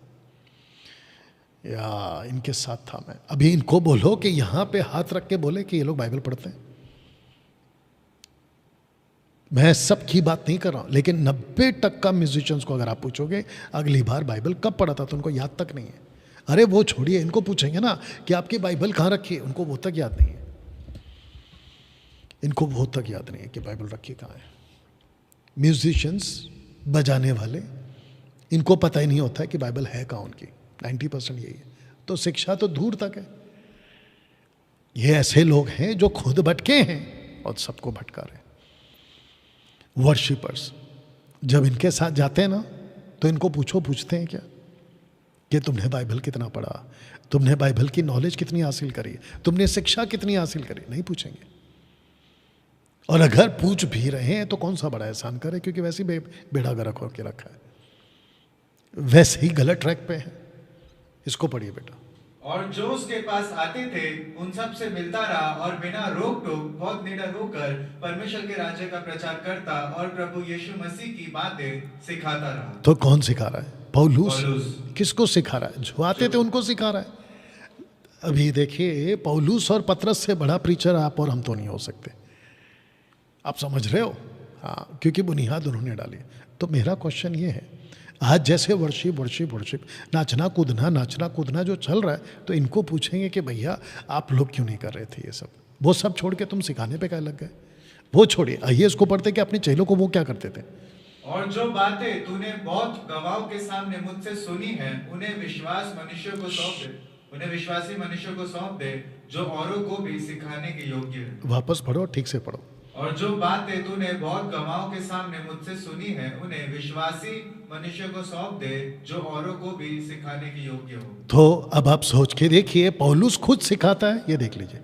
S1: या इनके साथ था मैं। अभी इनको बोलो कि यहां पे हाथ रख के बोले कि ये लोग बाइबल पढ़ते हैं। मैं सबकी बात नहीं कर रहा हूं, लेकिन 90% म्यूजिशियंस को अगर आप पूछोगे अगली बार बाइबल कब पढ़ा था, तो उनको याद तक नहीं है। अरे वो छोड़िए, इनको पूछेंगे ना कि आपकी बाइबल कहाँ रखी है, उनको वो तक याद नहीं है। इनको वो तक याद नहीं है कि बाइबल रखी कहाँ है। म्यूजिशियंस, बजाने वाले, इनको पता ही नहीं होता है कि बाइबल है कहाँ उनकी। 90% यही है। तो शिक्षा तो दूर तक है। ये ऐसे लोग हैं जो खुद भटके हैं और सबको भटका रहे हैं। वर्शिपर्स जब इनके साथ जाते हैं ना, तो इनको पूछते हैं क्या कि तुमने बाइबल कितना पढ़ा, तुमने बाइबल की नॉलेज कितनी हासिल करी, तुमने शिक्षा कितनी हासिल करी? नहीं पूछेंगे। और अगर पूछ भी रहे हैं तो कौन सा बड़ा एहसान करे, क्योंकि वैसे ही बेड़ा गर्क होकर रखा है, वैसे ही गलत ट्रैक पे है। इसको पढ़िए बेटा।
S2: और जो उसके पास आते थे उन सब से मिलता रहा और बिना रोक टोक बहुत निडर होकर परमेश्वर के राज्य का प्रचार करता और प्रभु यीशु मसीह की बातें सिखाता रहा।
S1: तो कौन सिखा रहा है? पौलुस। किसको सिखा रहा है? जो आते थे उनको सिखा रहा है। अभी देखिए, पौलुस और पतरस से बड़ा प्रीचर आप और हम तो नहीं हो सकते। आप समझ रहे हो? हाँ, क्योंकि बुनियाद उन्होंने डाली। तो मेरा क्वेश्चन ये है, आज जैसे वर्शिप वर्शिप वर्शिप नाचना कूदना जो चल रहा है, तो इनको पूछेंगे कि भैया आप लोग क्यों नहीं कर रहे थे ये सब? वो सब छोड़ के तुम सिखाने पे क्या लग गए? वो छोड़िए, आइए इसको पढ़ते कि अपने चेलों को वो क्या करते थे।
S2: और जो बातें तूने बहुत गवाहों के सामने मुझसे सुनी है, उन्हें विश्वासी मनुष्यों को सौंप दे, जो औरों को भी सिखाने के योग्य है।
S1: वापस पढ़ो, ठीक से पढ़ो।
S2: और जो बातें तूने बहुत गवाहों के सामने मुझसे सुनी है, उन्हें विश्वासी मनुष्य को सौंप दे, जो औरों को भी सिखाने के योग्य हो।
S1: तो अब आप सोच के देखिए, पौलुस खुद सिखाता है, ये देख लीजिए।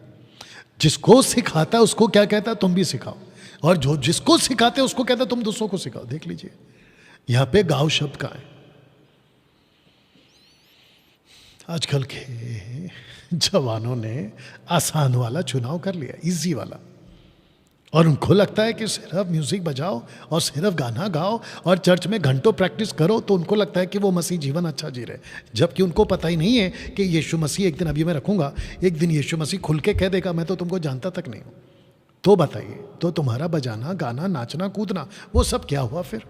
S1: जिसको सिखाता है उसको क्या कहता है? तुम भी सिखाओ। और जो जिसको सिखाते हैं उसको कहता है तुम दूसरों को सिखाओ। देख लीजिए, यहां पे गाँव शब्द का है। आजकल के जवानों ने आसान वाला चुनाव कर लिया, इजी वाला, और उनको लगता है कि सिर्फ म्यूजिक बजाओ और सिर्फ गाना गाओ और चर्च में घंटों प्रैक्टिस करो, तो उनको लगता है कि वो मसीह जीवन अच्छा जी रहे। जबकि उनको पता ही नहीं है कि यीशु मसीह एक दिन, अभी मैं रखूंगा, एक दिन यीशु मसीह खुल के कह देगा मैं तो तुमको जानता तक नहीं हूं। तो बताइए, तो तुम्हारा बजाना गाना नाचना कूदना वो सब क्या हुआ फिर?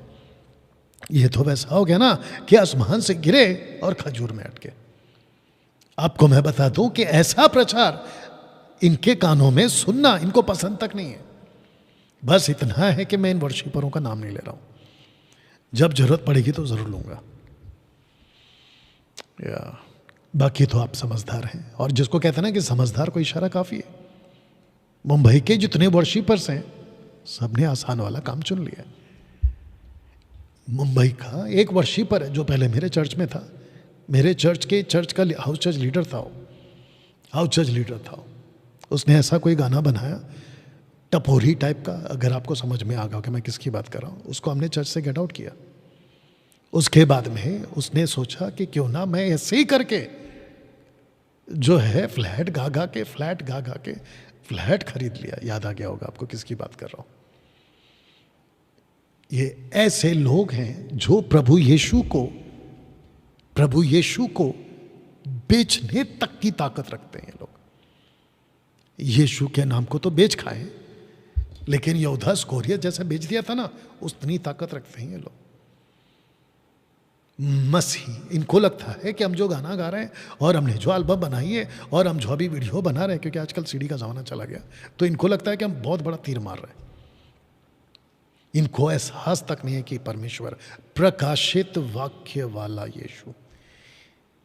S1: ये तो वैसा हो गया ना कि आसमान से गिरे और खजूर में अटके। आपको मैं बता दूं कि ऐसा प्रचार इनके कानों में सुनना इनको पसंद तक नहीं है। बस इतना है कि मैं इन वर्शिपरों का नाम नहीं ले रहा हूं, जब जरूरत पड़ेगी तो जरूर लूंगा। या बाकी तो आप समझदार हैं, और जिसको कहते हैं ना कि समझदार को इशारा काफी है। मुंबई के जितने वर्शिपर्स हैं सबने आसान वाला काम चुन लिया। मुंबई का एक वर्शिपर है जो पहले मेरे चर्च में था, मेरे चर्च का हाउस चर्च लीडर था। उसने ऐसा कोई गाना बनाया टपोरी टाइप का, अगर आपको समझ में आ गया कि मैं किसकी बात कर रहा हूँ। उसको हमने चर्च से गेट आउट किया। उसके बाद में उसने सोचा कि क्यों ना मैं ऐसे ही करके जो है फ्लैट गा गा के फ्लैट खरीद लिया। याद आ गया होगा आपको किसकी बात कर रहा हूँ। ये ऐसे लोग हैं जो प्रभु यीशु को बेचने तक की ताकत रखते हैं। ये लोग यीशु के नाम को तो बेच खाए, लेकिन यहूदा स्कोरियत जैसा बेच दिया था ना, उतनी ताकत रखते हैं ये लोग। मसीह, इनको लगता है कि हम जो गाना गा रहे हैं और हमने जो एल्बम बनाई है और हम जो अभी वीडियो बना रहे हैं, क्योंकि आजकल सीडी का ज़माना चला गया, तो इनको लगता है कि हम बहुत बड़ा तीर मार रहे हैं। इनको एहसास तक नहीं है कि परमेश्वर प्रकाशित वाक्य वाला यीशु,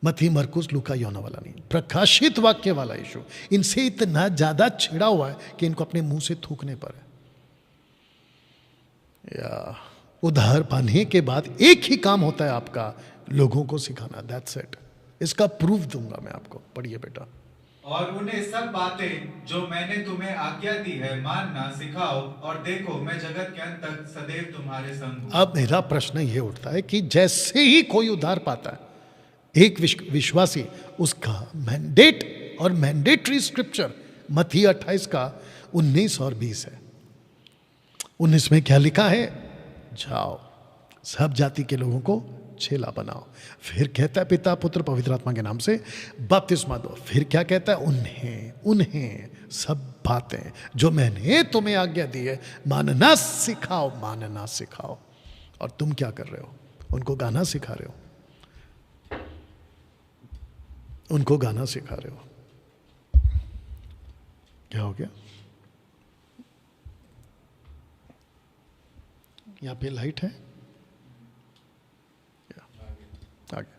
S1: मत्ती मरकुस लूका यूहन्ना वाला नहीं, प्रकाशित वाक्य वाला यीशु इनसे इतना ज्यादा छिड़ा हुआ है कि इनको अपने मुंह से थूकने पर है। या उद्धार पाने के बाद एक ही काम होता है आपका, लोगों को सिखाना। That's it. इसका प्रूफ दूंगा मैं आपको, पढ़िए बेटा।
S2: और उन्हें सब बातें जो मैंने तुम्हें आज्ञा दी है मानना सिखाओ, और देखो मैं जगत के अंत तक सदैव तुम्हारे संग हूं।
S1: अब मेरा प्रश्न ये उठता है कि जैसे ही कोई उद्धार पाता है, एक विश्वासी, उसका मैंडेट और मैंडेटरी स्क्रिप्चर मत्ती 28 का 19 और 20 है। 19 में क्या लिखा है? जाओ सब जाति के लोगों को चेला बनाओ। फिर कहता है पिता पुत्र पवित्र आत्मा के नाम से बपतिस्मा दो। फिर क्या कहता है? उन्हें सब बातें जो मैंने तुम्हें आज्ञा दी है मानना सिखाओ। और तुम क्या कर रहे हो? उनको गाना सिखा रहे हो, क्या हो गया? यहाँ पे लाइट है, आगे।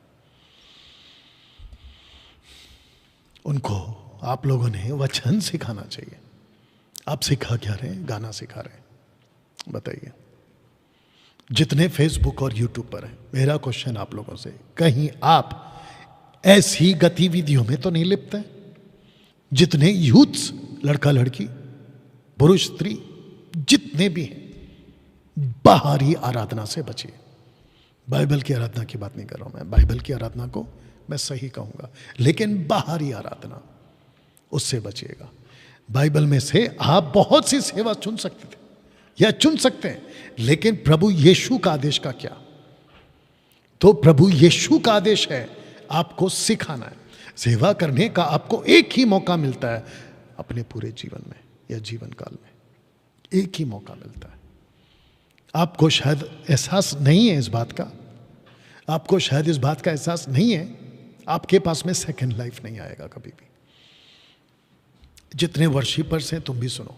S1: उनको आप लोगों ने वचन सिखाना चाहिए। आप सिखा क्या रहे हैं? गाना सिखा रहे हैं। बताइए, जितने फेसबुक और यूट्यूब पर हैं, मेरा क्वेश्चन आप लोगों से, कहीं आप ऐसी गतिविधियों में तो नहीं लिप्त? जितने यूथ्स, लड़का लड़की पुरुष स्त्री जितने भी हैं, बाहरी आराधना से बचिए। बाइबल की आराधना की बात नहीं कर रहा हूं मैं, बाइबल की आराधना को मैं सही कहूंगा, लेकिन बाहरी आराधना, उससे बचिएगा। बाइबल में से आप बहुत सी सेवा चुन सकते थे या चुन सकते हैं, लेकिन प्रभु यीशु का आदेश का क्या? तो प्रभु यीशु का आदेश है आपको सिखाना है। सेवा करने का आपको एक ही मौका मिलता है अपने पूरे जीवन में या जीवन काल में, एक ही मौका मिलता है। आपको शायद एहसास नहीं है इस बात का, आपको शायद इस बात का एहसास नहीं है, आपके पास में सेकंड लाइफ नहीं आएगा कभी भी। जितने वर्शिपर्स हैं तुम भी सुनो,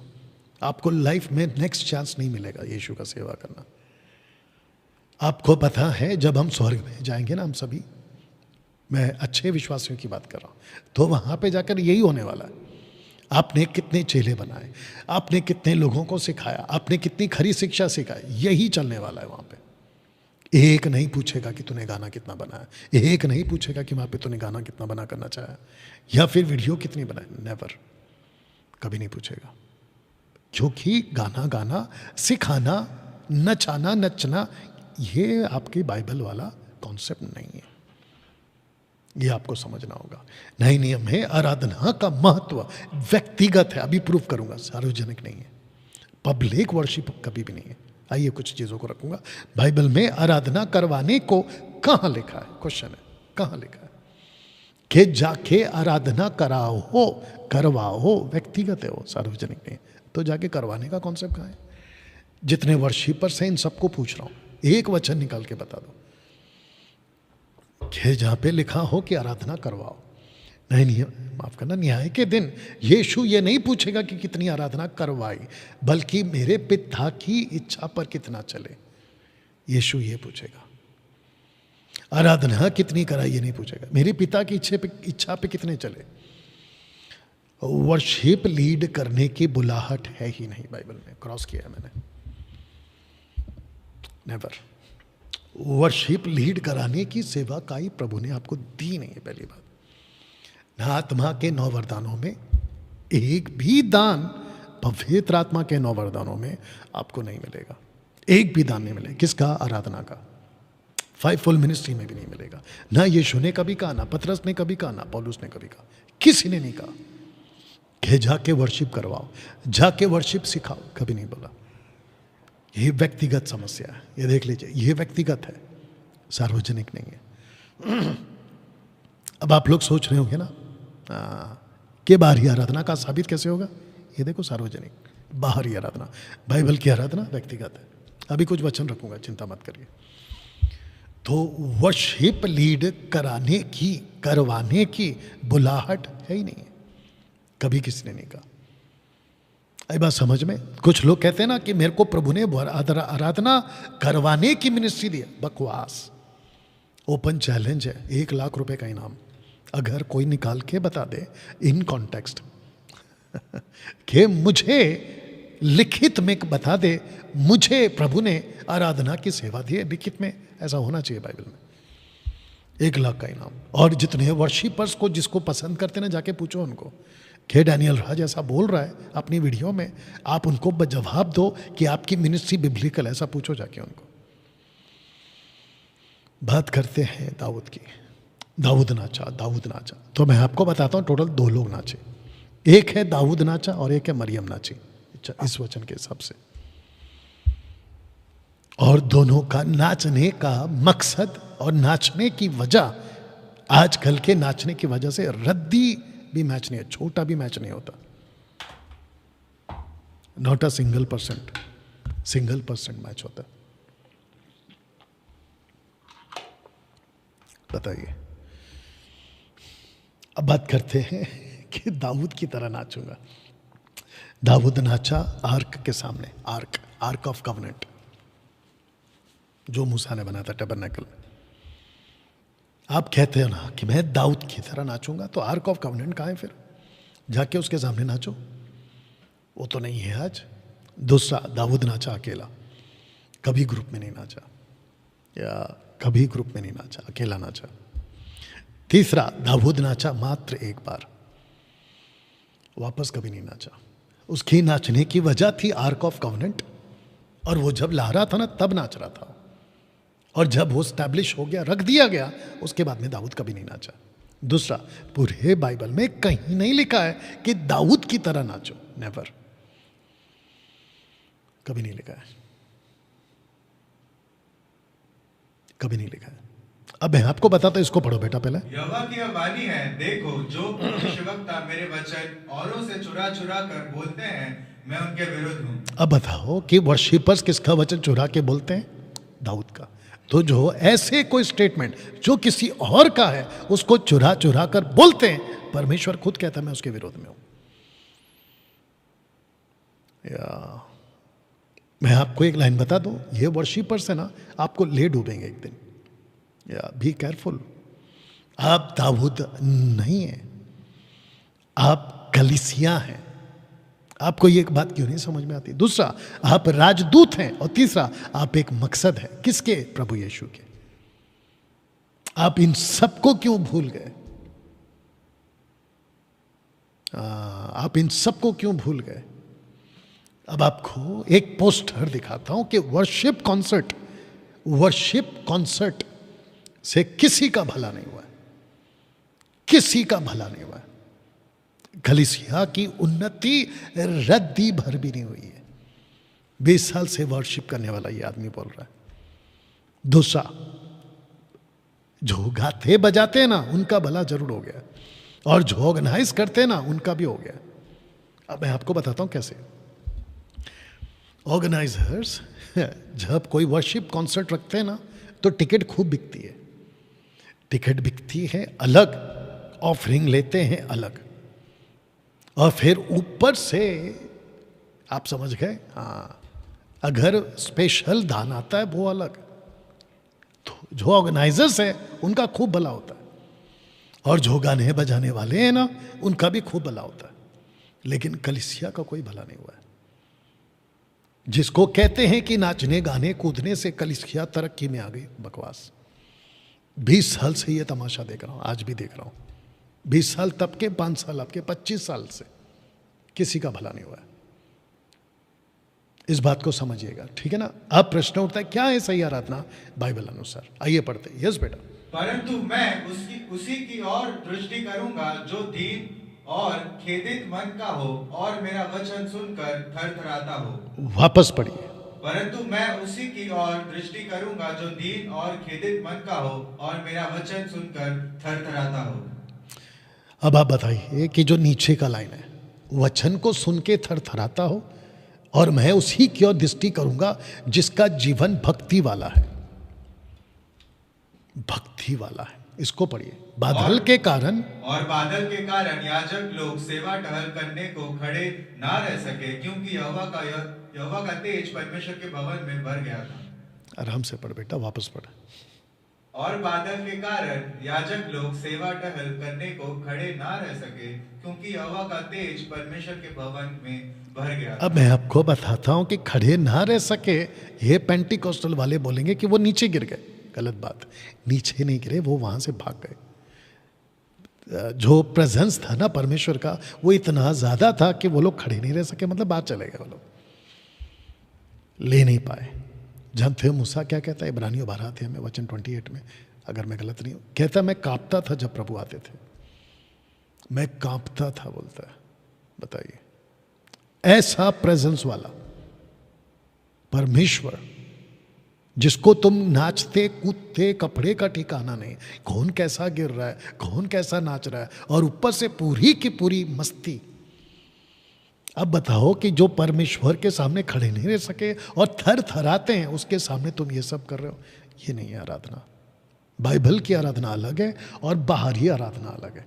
S1: आपको लाइफ में नेक्स्ट चांस नहीं मिलेगा यीशु का सेवा करना। आपको पता है जब हम स्वर्ग में जाएंगे ना, हम सभी, मैं अच्छे विश्वासियों की बात कर रहा हूं, तो वहां पे जाकर यही होने वाला है। आपने कितने चेले बनाए, आपने कितने लोगों को सिखाया, आपने कितनी खरी शिक्षा सिखाई, यही चलने वाला है वहां पे। एक नहीं पूछेगा कि तूने गाना कितना बनाया, एक नहीं पूछेगा कि वहां पे तूने गाना कितना बना करना चाहा या फिर वीडियो कितनी बनाई, नेवर, कभी नहीं पूछेगा। क्योंकि गाना गाना, सिखाना, नचाना, नचना, ये आपकी बाइबल वाला कॉन्सेप्ट नहीं है, ये आपको समझना होगा। नए नियम में आराधना का महत्व व्यक्तिगत है, अभी प्रूफ करूंगा, सार्वजनिक नहीं है, पब्लिक वर्शिप कभी भी नहीं है। आइए कुछ चीजों को रखूंगा। बाइबल में आराधना करवाने को कहां लिखा है, क्वेश्चन है, कहां लिखा है कि जाके आराधना कराओ हो, करवाओ, व्यक्तिगत है वो, सार्वजनिक नहीं है। तो जाके करवाने का कॉन्सेप्ट कहां है? जितने वर्शिपर्स हैं इन सबको पूछ रहा हूं, एक वचन निकाल के बता दो कि जहां पे लिखा हो कि आराधना करवाओ। नहीं, माफ करना, न्याय के दिन यीशु ये नहीं पूछेगा कि कितनी आराधना करवाई, बल्कि मेरे पिता की इच्छा पर कितना चले, यीशु ये पूछेगा। आराधना कितनी कराई ये नहीं पूछेगा, मेरे पिता की इच्छा पे कितने चले। वर्शिप लीड करने की बुलाहट है ही नहीं बाइबल में, क्रॉस किया है मैंने, नेवर। वर्शिप लीड कराने की सेवा काई प्रभु ने आपको दी नहीं है, पहली बात। ना आत्मा के 9 वरदानों में एक भी दान, पवित्र आत्मा के 9 वरदानों में आपको नहीं मिलेगा, एक भी दान नहीं मिलेगा। किसका? आराधना का। 5 फुल मिनिस्ट्री में भी नहीं मिलेगा। ना यीशु ने कभी कहा, ना पतरस ने कभी कहा, ना पौलुस ने कभी कहा, किसी ने नहीं कहा कि जाके वर्शिप करवाओ, जाके वर्शिप सिखाओ, कभी नहीं बोला। ये व्यक्तिगत समस्या है, ये देख लीजिए, ये व्यक्तिगत है, सार्वजनिक नहीं है। अब आप लोग सोच रहे होंगे ना कि बाहरी आराधना का साबित कैसे होगा? ये देखो, सार्वजनिक, बाहरी आराधना, बाइबल की आराधना व्यक्तिगत है। अभी कुछ वचन रखूंगा, चिंता मत करिए। तो वर्शिप लीड कराने की, करवाने की बुलाहट है ही नहीं है, कभी किसी ने नहीं कहा। आई बात समझ में? कुछ लोग कहते हैं ना कि मेरे को प्रभु ने आराधना करवाने की मिनिस्ट्री दी। बकवास। ओपन चैलेंज है, 1 लाख रुपए का इनाम, अगर कोई निकाल के बता दे इन कॉन्टेक्स्ट कि मुझे लिखित में बता दे, मुझे प्रभु ने आराधना की सेवा दी है, लिखित में ऐसा होना चाहिए बाइबल में। 1 लाख का इनाम। और जितने वर्शिपर्स को, जिसको पसंद करते ना, जाके पूछो उनको कि डैनियल राज ऐसा बोल रहा है अपनी वीडियो में, आप उनको जवाब दो कि आपकी मिनिस्ट्री बिब्लिकल, ऐसा पूछो जाके उनको। बात करते हैं दाऊद की। दाऊद नाचा, दाऊद नाचा। तो मैं आपको बताता हूं, टोटल 2 लोग नाचे, एक है दाऊद नाचा और एक है मरियम नाची, इस वचन के हिसाब से। और दोनों का नाचने का मकसद और नाचने की वजह, आजकल के नाचने की वजह से रद्दी भी मैच नहीं है, छोटा भी मैच नहीं होता। Not a single percent match होता। बताइए। अब बात करते हैं कि दाऊद की तरह नाचूंगा। दाऊद नाचा आर्क के सामने, आर्क ऑफ कवनेंट जो मूसा ने बनाया था टैबरनेकल में। आप कहते हो ना कि मैं दाऊद की तरह नाचूंगा, तो आर्क ऑफ कवनेंट कहाँ है फिर? जाके उसके सामने नाचो, वो तो नहीं है आज। दूसरा, दाऊद नाचा अकेला, कभी ग्रुप में नहीं नाचा, या कभी ग्रुप में नहीं नाचा, अकेला नाचा। तीसरा, दाऊद नाचा मात्र एक बार, वापस कभी नहीं नाचा। उसकी नाचने की वजह थी आर्क ऑफ कवनेंट, और वो जब ला रहा था ना तब नाच रहा था, और जब वो स्टैब्लिश हो गया, रख दिया गया, उसके बाद में दाऊद कभी नहीं नाचा। दूसरा, पूरे बाइबल में कहीं नहीं लिखा है कि दाऊद की तरह नाचो, नेवर, कभी नहीं लिखा है, कभी नहीं लिखा है। अब मैं आपको बताता हूं, इसको पढ़ो बेटा पहले।
S2: यहोवा की यह वाणी है, देखो जो भविष्यवक्ता मेरे वचन औरों से चुरा चुरा कर बोलते हैं, मैं उनके विरुद्ध हूं।
S1: अब बताओ कि वर्शिपर्स किसका वचन चुरा के बोलते हैं? दाऊद का। तो जो ऐसे कोई स्टेटमेंट जो किसी और का है उसको चुरा चुरा कर बोलते हैं, परमेश्वर खुद कहता है मैं उसके विरोध में हूं। या मैं आपको एक लाइन बता दूं, ये वर्शिपर्स है ना, आपको ले डूबेंगे एक दिन। या बी केयरफुल। आप दाऊद नहीं है, आप कलीसिया हैं। आपको ये एक बात क्यों नहीं समझ में आती? दूसरा, आप राजदूत हैं, और तीसरा, आप एक मकसद है। किसके? प्रभु यीशु के। आप इन सबको क्यों भूल गए? आप इन सबको क्यों भूल गए? अब आपको एक पोस्टर दिखाता हूं कि वर्शिप कॉन्सर्ट से किसी का भला नहीं हुआ है, किसी का भला नहीं हुआ है। कलीसिया की उन्नति रद्दी भर भी नहीं हुई है। 20 साल से वर्शिप करने वाला ये आदमी बोल रहा है। दूसरा, जो गाते बजाते हैं ना उनका भला जरूर हो गया, और जो ऑर्गेनाइज करते हैं ना उनका भी हो गया। अब मैं आपको बताता हूं कैसे। ऑर्गेनाइजर्स जब कोई वर्शिप कॉन्सर्ट रखते हैं ना तो टिकट खूब बिकती है। टिकट बिकती है अलग, ऑफरिंग लेते हैं अलग, और फिर ऊपर से आप समझ गए, हाँ, अगर स्पेशल दान आता है वो अलग। तो जो ऑर्गेनाइजर्स है उनका खूब भला होता है, और जो गाने बजाने वाले हैं ना उनका भी खूब भला होता है। लेकिन कलीसिया का कोई भला नहीं हुआ है। जिसको कहते हैं कि नाचने गाने कूदने से कलीसिया तरक्की में आ गई, बकवास। 20 साल से ये तमाशा देख रहा हूं, आज भी देख रहा हूं। 20 साल तब के, 5 साल आपके, 25 साल से किसी का भला नहीं हुआ है। इस बात को समझिएगा, ठीक है ना? अब प्रश्न उठता है क्या है सही आराधना बाइबल अनुसार? आइए पढ़ते हैं। यस बेटा।
S2: परंतु मैं उसी की ओर दृष्टि करूंगा जो दीन और खेदित मन का हो और मेरा वचन सुनकर थरथराता हो।
S1: वापस पढ़िए।
S2: परंतु मैं उसी की ओर दृष्टि करूंगा जो दीन और खेदित मन का हो और मेरा वचन सुनकर थरथराता हो।
S1: अब आप बताइए कि जो नीचे का लाइन है, वचन को सुन के थरथराता हो, और मैं उसी की ओर दृष्टि करूंगा जिसका जीवन भक्ति वाला है। भक्ति वाला है, इसको पढ़िए। बादल के कारण,
S2: और बादल के कारण याजक लोग सेवा टहल करने को खड़े ना रह सके, क्योंकि यहोवा का तेज परमेश्वर के भवन में भर गया था।
S1: आराम से पढ़ बेटा, वापस पढ़।
S2: और बादल के कारण याजक लोग सेवा टहल करने को खड़े ना रह सके, क्योंकि यहोवा का तेज परमेश्वर के भवन में भर गया था।
S1: अब मैं आपको बताता हूं कि खड़े ना रह सके, ये पेंटिकोस्टल वाले बोलेंगे कि वो नीचे गिर गए। गलत बात। नीचे नहीं गिरे, वो वहां से भाग गए। जो प्रेजेंस था ना परमेश्वर का, वो इतना ज्यादा था कि वो लोग खड़े नहीं रह सके, मतलब बाहर चले गए। वो लोग ले नहीं पाए। जानते हो मूसा क्या कहता है इब्रानियों 12 अध्याय में वचन 28 में, अगर मैं गलत नहीं हूं, कहता मैं कांपता था जब प्रभु आते थे। मैं कांपता था बोलता है। बताइए, ऐसा प्रेजेंस वाला परमेश्वर जिसको तुम नाचते कूदते कपड़े का ठिकाना नहीं, कौन कैसा गिर रहा है, कौन कैसा नाच रहा है, और ऊपर से पूरी की पूरी मस्ती। अब बताओ कि जो परमेश्वर के सामने खड़े नहीं रह सके और थर थराते हैं, उसके सामने तुम ये सब कर रहे हो, ये नहीं है आराधना। बाइबल की आराधना अलग है और बाहरी आराधना अलग है।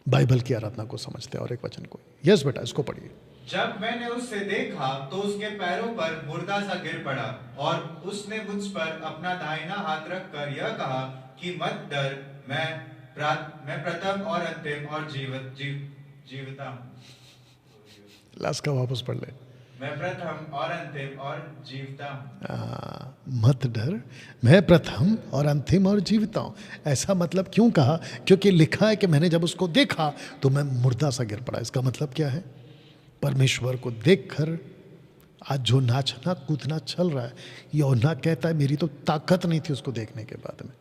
S1: बाइबल की आराधना को समझते हैं और एक वचन को। यस बेटा, इसको पढ़िए।
S2: जब मैंने उससे देखा तो उसके पैरों पर मुर्दा सा गिर पड़ा, और उसने मुझ पर अपना दाहिना हाथ रखकर यह कहा कि मत डर, मैं प्रथम और अंतिम और जीवता हूँ।
S1: लास्ट का वापस पढ़ ले।
S2: मैं प्रथम और अंतिम और जीवता हूँ।
S1: मत डर, मैं प्रथम और अंतिम और जीवता हूँ। ऐसा मतलब क्यों कहा? क्योंकि लिखा है कि मैंने जब उसको देखा तो मैं मुर्दा सा गिर पड़ा। इसका मतलब क्या है? परमेश्वर को देखकर आज जो नाचना कूदना चल रहा है, यूहन्ना कहता है मेरी तो ताकत नहीं थी उसको देखने के बाद में।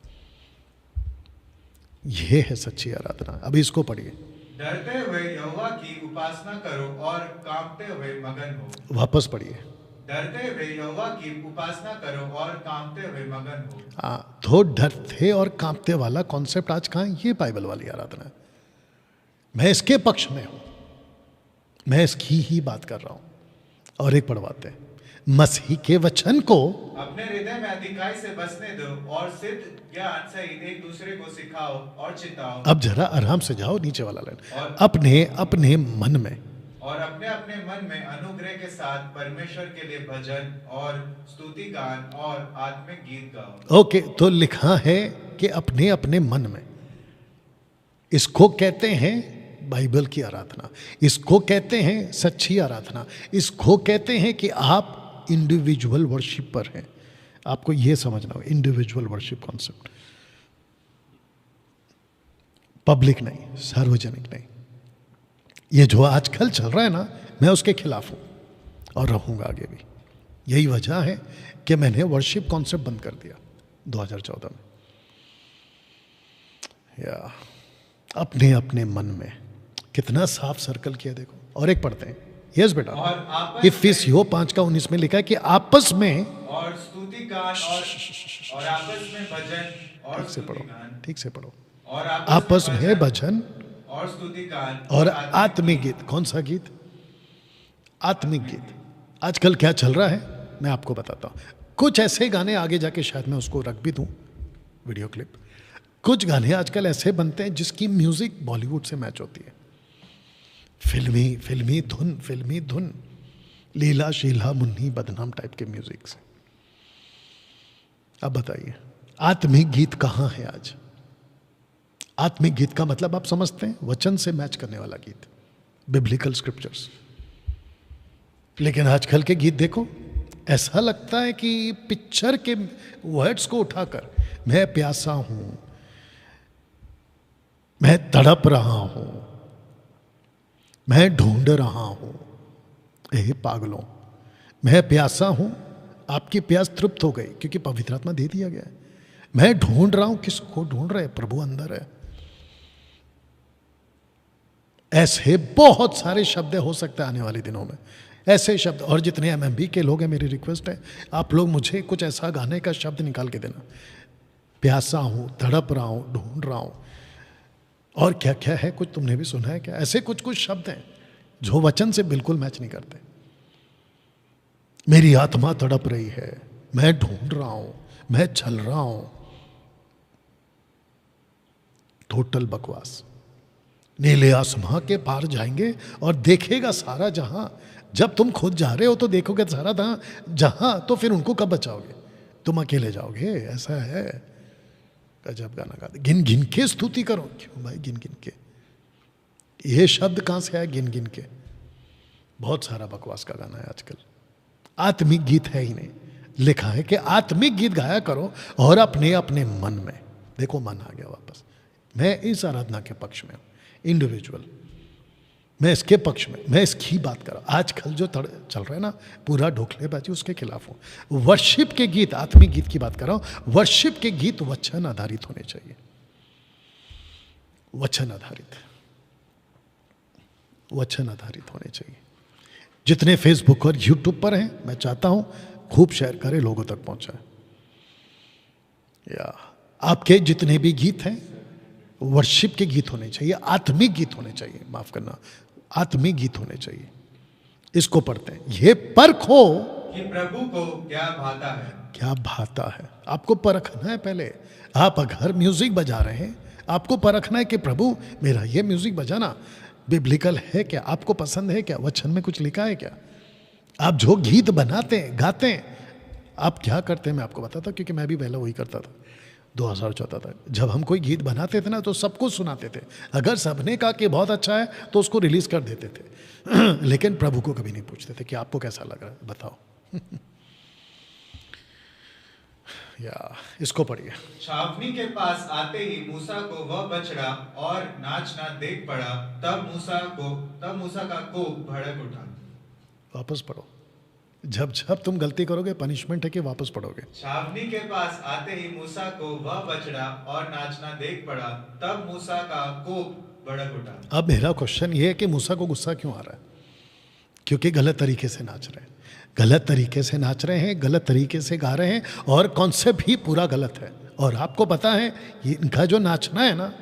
S1: यह है सच्ची आराधना। अभी इसको पढ़िए।
S2: डरते हुए यहोवा की उपासना करो और कांपते हुए मगन हो।
S1: वापस पढ़िए।
S2: डरते हुए यहोवा की उपासना करो और कांपते हुए मगन हो।
S1: तो डरते और कांपते वाला कॉन्सेप्ट आज कहाँ है? ये बाइबल वाली आराधना है। मैं इसके पक्ष में हूं, मैं इसकी ही बात कर रहा हूं। और एक पढ़वाते हैं, मसीह के वचन को
S2: अपने हृदय में अधिकाई से बसने दो और सिद्ध ज्ञान सहित एक दूसरे को सिखाओ और चिताओ।
S1: अब जरा आराम से जाओ, नीचे वाला लाइन।
S2: और
S1: अपने अपने मन में,
S2: और अपने अपने मन में अनुग्रह के साथ परमेश्वर के लिए भजन और स्तुति गान और आत्मिक गीत गाओ।
S1: ओके, तो लिखा है कि अपने अपने मन में। इसको कहते हैं बाइबल की आराधना, इसको कहते हैं सच्ची आराधना, इसको कहते हैं कि आप इंडिविजुअल वर्शिपर हैं। आपको यह समझना होगा, इंडिविजुअल वर्शिप कॉन्सेप्ट, पब्लिक नहीं, सार्वजनिक नहीं। ये जो आजकल चल रहा है ना, मैं उसके खिलाफ हूं और रहूंगा आगे भी। यही वजह है कि मैंने वर्शिप कॉन्सेप्ट बंद कर दिया 2014 में। या अपने अपने मन में, कितना साफ सर्कल किया देखो। और एक पढ़ते हैं, यस बेटा,
S2: और आपस
S1: इफिसियों 5:19 में लिखा है कि आपस में,
S2: और स्तुति गान और आपस में भजन और
S1: ठीक से
S2: स्तुति
S1: पढ़ो,
S2: गान
S1: ठीक से पढ़ो,
S2: और
S1: आपस में भजन
S2: और स्तुति गान
S1: और आत्मिक गीत। कौन सा गीत? आत्मिक गीत। आजकल क्या चल रहा है मैं आपको बताता हूँ। कुछ ऐसे गाने, आगे जाके शायद मैं उसको रख भी दूँ वीडियो क्लिप। कुछ गाने आजकल ऐसे बनते हैं जिसकी म्यूजिक बॉलीवुड से मैच होती है। फिल्मी धुन, लीला शीला मुन्नी बदनाम टाइप के म्यूजिक से। अब बताइए आत्मिक गीत कहाँ है आज? आत्मिक गीत का मतलब आप समझते हैं, वचन से मैच करने वाला गीत, बिब्लिकल स्क्रिप्चर्स। लेकिन आजकल के गीत देखो, ऐसा लगता है कि पिक्चर के वर्ड्स को उठाकर, मैं प्यासा हूं, मैं तड़प रहा हूं, मैं ढूंढ रहा हूं। ए पागलों, मैं प्यासा हूं, आपकी प्यास तृप्त हो गई क्योंकि पवित्र आत्मा दे दिया गया है। मैं ढूंढ रहा हूं, किसको ढूंढ रहे? प्रभु अंदर है। ऐसे बहुत सारे शब्द हो सकते हैं आने वाले दिनों में, ऐसे शब्द। और जितने एमएमबी के लोग हैं, मेरी रिक्वेस्ट है, आप लोग मुझे कुछ ऐसा गाने का शब्द निकाल के देना। प्यासा हूं, तड़प रहा हूं, ढूंढ रहा हूं, और क्या क्या है, कुछ तुमने भी सुना है क्या? ऐसे कुछ कुछ शब्द हैं जो वचन से बिल्कुल मैच नहीं करते। मेरी आत्मा तड़प रही है, मैं ढूंढ रहा हूं, मैं चल रहा हूं। टोटल बकवास। नीले आसमां के पार जाएंगे और देखेगा सारा जहां। जब तुम खुद जा रहे हो तो देखोगे सारा जहां, तो फिर उनको कब बचाओगे? तुम अकेले जाओगे, ऐसा है। गजब गाना गाते, गिन गिन के स्तुति करो। क्यों भाई गिन गिन के? ये शब्द कहां से आया गिन गिन के? बहुत सारा बकवास का गाना है आजकल। आत्मिक गीत है ही नहीं। लिखा है कि आत्मिक गीत गाया करो और अपने अपने मन में। देखो मन आ गया वापस। मैं इस आराधना के पक्ष में हूं, इंडिविजुअल, मैं इसके पक्ष में, मैं इसकी बात कर रहा हूं। आजकल जो चल रहा है ना, पूरा ढोखलेबाजी, उसके खिलाफ हूं। वर्शिप के गीत, आत्मिक गीत की बात कर रहा हूं। वर्शिप के गीत वचन आधारित होने चाहिए, वचन आधारित, वचन आधारित होने चाहिए। जितने फेसबुक और यूट्यूब पर हैं, मैं चाहता हूं खूब शेयर करें, लोगों तक पहुंचाएं। या आपके जितने भी गीत हैं, वर्शिप के गीत होने चाहिए, आत्मिक गीत होने चाहिए, माफ करना, आत्मिक गीत होने चाहिए। इसको पढ़ते हैं, ये परखो
S2: कि प्रभु को क्या भाता है।
S1: क्या भाता है? आपको परखना है पहले। आप अगर म्यूजिक बजा रहे हैं, आपको परखना है कि प्रभु मेरा ये म्यूजिक बजाना बिब्लिकल है क्या, आपको पसंद है क्या, वचन में कुछ लिखा है क्या? आप जो गीत बनाते हैं, गाते हैं, आप क्या करते हैं मैं आपको बताता हूं, क्योंकि मैं भी पहले वही करता था 2014 तक। जब हम कोई गीत बनाते थे ना, तो सबको सुनाते थे। अगर सबने कहा कि बहुत अच्छा है तो उसको रिलीज कर देते थे लेकिन प्रभु को कभी नहीं पूछते थे कि आपको कैसा लग रहा है, बताओ या इसको पढ़िए।
S2: छावनी के पास आते ही मूसा को वह बछड़ा और नाचना देख पड़ा। तब मूसा का कोप भड़क उठा।
S1: वापस पढ़ो। जब जब तुम गलती करोगे, पनिशमेंट है कि वापस पढ़ोगे।
S2: छावनी के पास आते ही मूसा को वह बछड़ा और नाचना देख पड़ा। तब मूसा का कोप भड़क उठा।
S1: अब मेरा क्वेश्चन ये है कि मूसा को गुस्सा क्यों आ रहा है? क्योंकि गलत तरीके से नाच रहे हैं, गलत तरीके से नाच रहे हैं, गलत तरीके से गा रहे हैं, और कॉन्सेप्ट भी पूरा गलत है। और आपको पता है ये इनका जो नाचना है ना,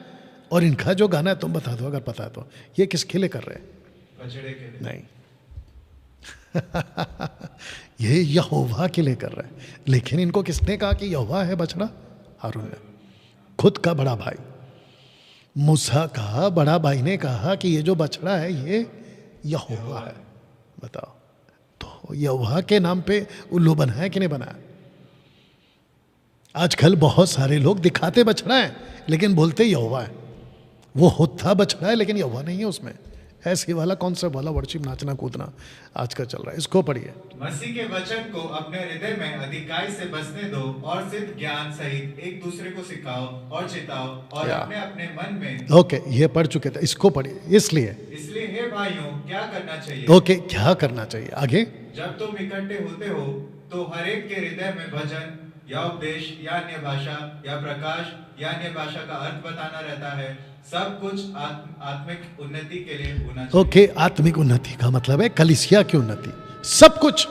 S1: और इनका जो गाना है, तुम बता दो अगर पता है तो, ये किसके लिए कर रहे हैं?
S2: बछड़े के लिए
S1: नहीं ये यहोवा के लिए कर रहा है। लेकिन इनको किसने कहा कि यहोवा है बछड़ा? हारून ने, खुद का बड़ा भाई मूसा का बड़ा भाई ने कहा कि ये जो बछड़ा है ये यहोवा है। बताओ, तो यहोवा के नाम पे उल्लू बना है कि नहीं बनाया? आजकल बहुत सारे लोग दिखाते बछड़ा है लेकिन बोलते यहोवा है। वो होता बछड़ा है लेकिन यहोवा नहीं है उसमें। ऐसे वाला कॉन्सेप्ट वाला वर्शिप, नाचना कूदना आज का चल रहा है। इसको पढ़िए।
S2: मसीह के वचन को अपने हृदय में अधिकाई से बसने दो और सिद्ध ज्ञान सहित एक दूसरे को सिखाओ और चिताओ और अपने अपने मन में।
S1: ओके, ये पढ़ चुके थे, इसको पढ़िए। इसलिए
S2: हे भाइयों, क्या करना चाहिए?
S1: ओके, क्या करना चाहिए आगे?
S2: जब तुम इकट्ठे होते हो तो हर एक के हृदय में भजन या उपदेश या अन्य भाषा या प्रकाश या अन्य भाषा का अर्थ बताना रहता है। सब कुछ आत्मिक उन्नति के लिए होना चाहिए।
S1: ओके, आत्मिक उन्नति का मतलब है कलीसिया की उन्नति। सब कुछ,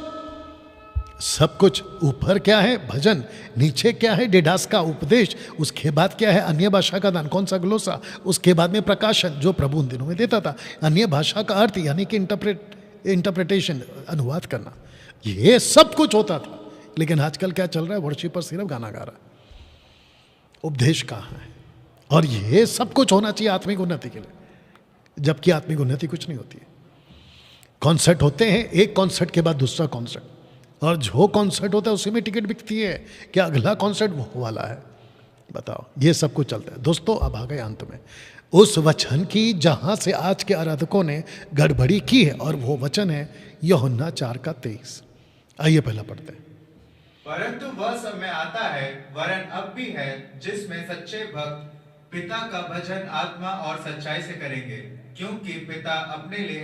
S1: सब कुछ। ऊपर क्या है? भजन। नीचे क्या है? डिडास का उपदेश। उसके बाद क्या है? अन्य भाषा का दान। कौन सा? ग्लोसा। उसके बाद में प्रकाशन, जो प्रभु उन दिनों में देता था। अन्य भाषा का अर्थ यानी कि इंटरप्रिटेशन, अनुवाद करना। ये सब कुछ होता था। लेकिन आजकल क्या चल रहा है? वर्शिपर सिर्फ गाना गा रहा है। उपदेश कहाँ है? और ये सब कुछ होना चाहिए आत्मिक उन्नति के लिए, जबकि आत्मिक उन्नति कुछ नहीं होती है। कॉन्सर्ट होते हैं, एक कॉन्सर्ट के बाद दूसरा कॉन्सर्ट, और जो कॉन्सर्ट होता है उसी में टिकट बिकती है कि अगला कॉन्सर्ट वो वाला है। बताओ, ये सब कुछ चलता है। दोस्तों, अब आ गए अंत में उस वचन की जहां से आज के आराधकों ने गड़बड़ी की है, और वो वचन है यूहन्ना 4:23। आइए पहला पढ़ते हैं।
S2: परंतु वह समय आता है, वरन अब भी है, जिसमें सच्चे भक्त पिता का भजन आत्मा और सच्चाई से करेंगे, क्योंकि पिता अपने लिए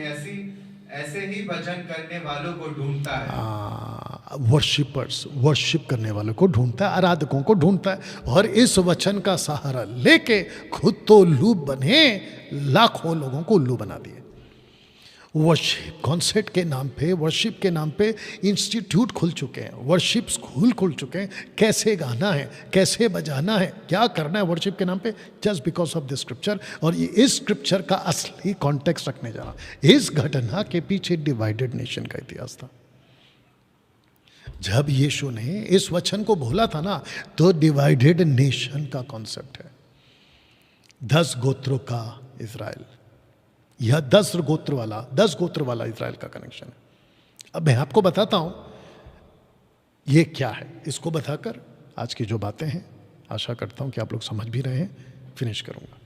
S2: ऐसे ही भजन करने वालों को ढूंढता है।
S1: वर्शिपर्स, वर्शिप करने वालों को ढूंढता है, आराधकों को ढूंढता है। और इस वचन का सहारा लेके खुद तो उल्लू बने, लाखों लोगों को उल्लू बना दिए। वर्शिप कॉन्सर्ट के नाम पे, वर्शिप के नाम पे इंस्टीट्यूट खुल चुके हैं, वर्शिप स्कूल खुल चुके हैं। कैसे गाना है, कैसे बजाना है, क्या करना है वर्शिप के नाम पे, just because of the scripture. और ये इस स्क्रिप्चर का असली कॉन्टेक्स्ट रखने जा रहा। इस घटना के पीछे डिवाइडेड नेशन का इतिहास था। जब यीशु ने इस वचन को बोला था ना, तो डिवाइडेड नेशन का कॉन्सेप्ट है। 10 गोत्रों का इज़राइल, यह 10 गोत्र वाला इज़राइल का कनेक्शन है। अब मैं आपको बताता हूं ये क्या है। इसको बताकर आज की जो बातें हैं, आशा करता हूं कि आप लोग समझ भी रहे हैं, फिनिश करूंगा।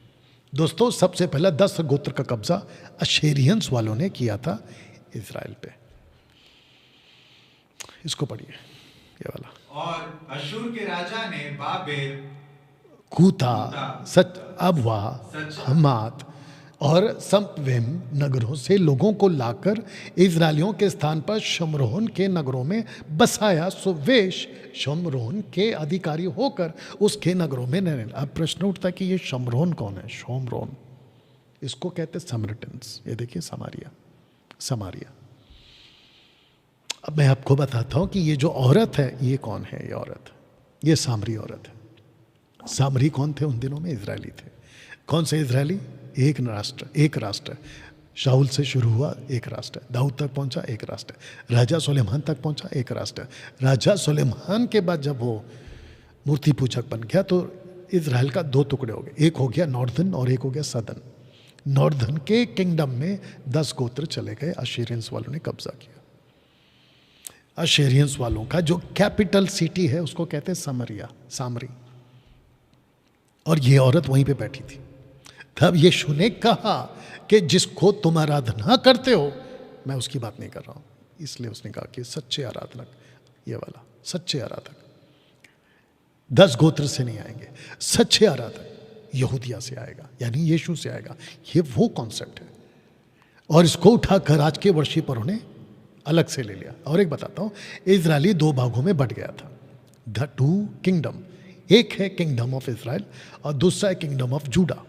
S1: दोस्तों, सबसे पहला 10 गोत्र का कब्जा अशेरियंस वालों ने किया था इज़राइल पे। इसको पढ़िए, ये वाला।
S2: और अशूर के राजा ने बाबेल,
S1: कूता, अबवा, हमात और संपवेम नगरों से लोगों को लाकर इजरायलियों के स्थान पर शमरोन के नगरों में बसाया। सो वे शमरोन के अधिकारी होकर उसके नगरों में रहने। अब प्रश्न उठता है कि ये शमरोन कौन है? शोमरोन, इसको कहते समरिटन्स। ये देखिए, समारिया। अब मैं आपको बताता हूं कि ये जो औरत है, ये कौन है? ये औरत, ये सामरी औरत है। सामरी कौन थे उन दिनों में? इजरायली थे। कौन से इजरायली? एक राष्ट्र। शाऊल से शुरू हुआ, एक राष्ट्र। दाऊद तक पहुंचा, एक राष्ट्र। राजा सुलेमान तक पहुंचा, एक राष्ट्र। राजा सुलेमान के बाद जब वो मूर्ति पूजक बन गया, तो इजराइल का 2 टुकड़े हो गए। एक हो गया नॉर्दर्न और एक हो गया सदर्न। नॉर्दर्न के किंगडम में 10 गोत्र चले गए। अशेरियंस वालों ने कब्जा किया। अशेरियंस वालों का जो कैपिटल सिटी है उसको कहते हैं सामरी। और ये औरत वहीं पे बैठी थी। तब यीशु ने कहा कि जिसको तुम आराधना करते हो, मैं उसकी बात नहीं कर रहा हूं। इसलिए उसने कहा कि सच्चे आराधक, ये वाला सच्चे आराधक 10 गोत्र से नहीं आएंगे। सच्चे आराधक यहूदिया से आएगा, यानी यीशु से आएगा। ये वो कॉन्सेप्ट है। और इसको उठाकर आज के वर्शिपरों ने अलग से ले लिया। और एक बताता हूं, इजरायली 2 भागों में बट गया था। द 2 किंगडम, एक है किंगडम ऑफ इजराइल और दूसरा है किंगडम ऑफ जूडा।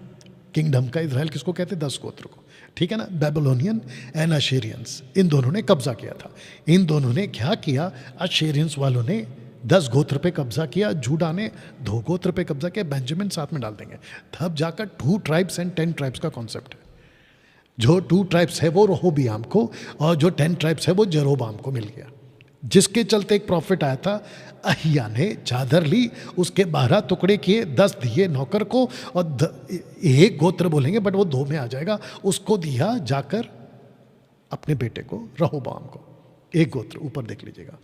S1: किंगडम का इजराइल किसको कहते हैं? 10 गोत्र को, ठीक है ना। बेबीलोनियन एंड अशेरियंस, इन दोनों ने कब्जा किया था। इन दोनों ने क्या किया? अशेरियंस वालों ने 10 गोत्र पे कब्जा किया, जूडा ने 2 गोत्र पे कब्जा किया। बेंजामिन साथ में डाल देंगे। तब जाकर 2 ट्राइब्स एंड 10 ट्राइब्स का कॉन्सेप्ट है। जो 2 ट्राइब्स है वो रहोबियाम को, और जो 10 ट्राइब्स है वो जेरोबाम को मिल गया। जिसके चलते एक प्रॉफिट आया था, अहिया ने चादर ली, उसके 12 टुकड़े किए, 10 दिए नौकर को, और एक गोत्र बोलेंगे बट वो 2 में आ जाएगा, उसको दिया जाकर अपने बेटे को, रहोबाम को। एक गोत्र ऊपर देख लीजिएगा।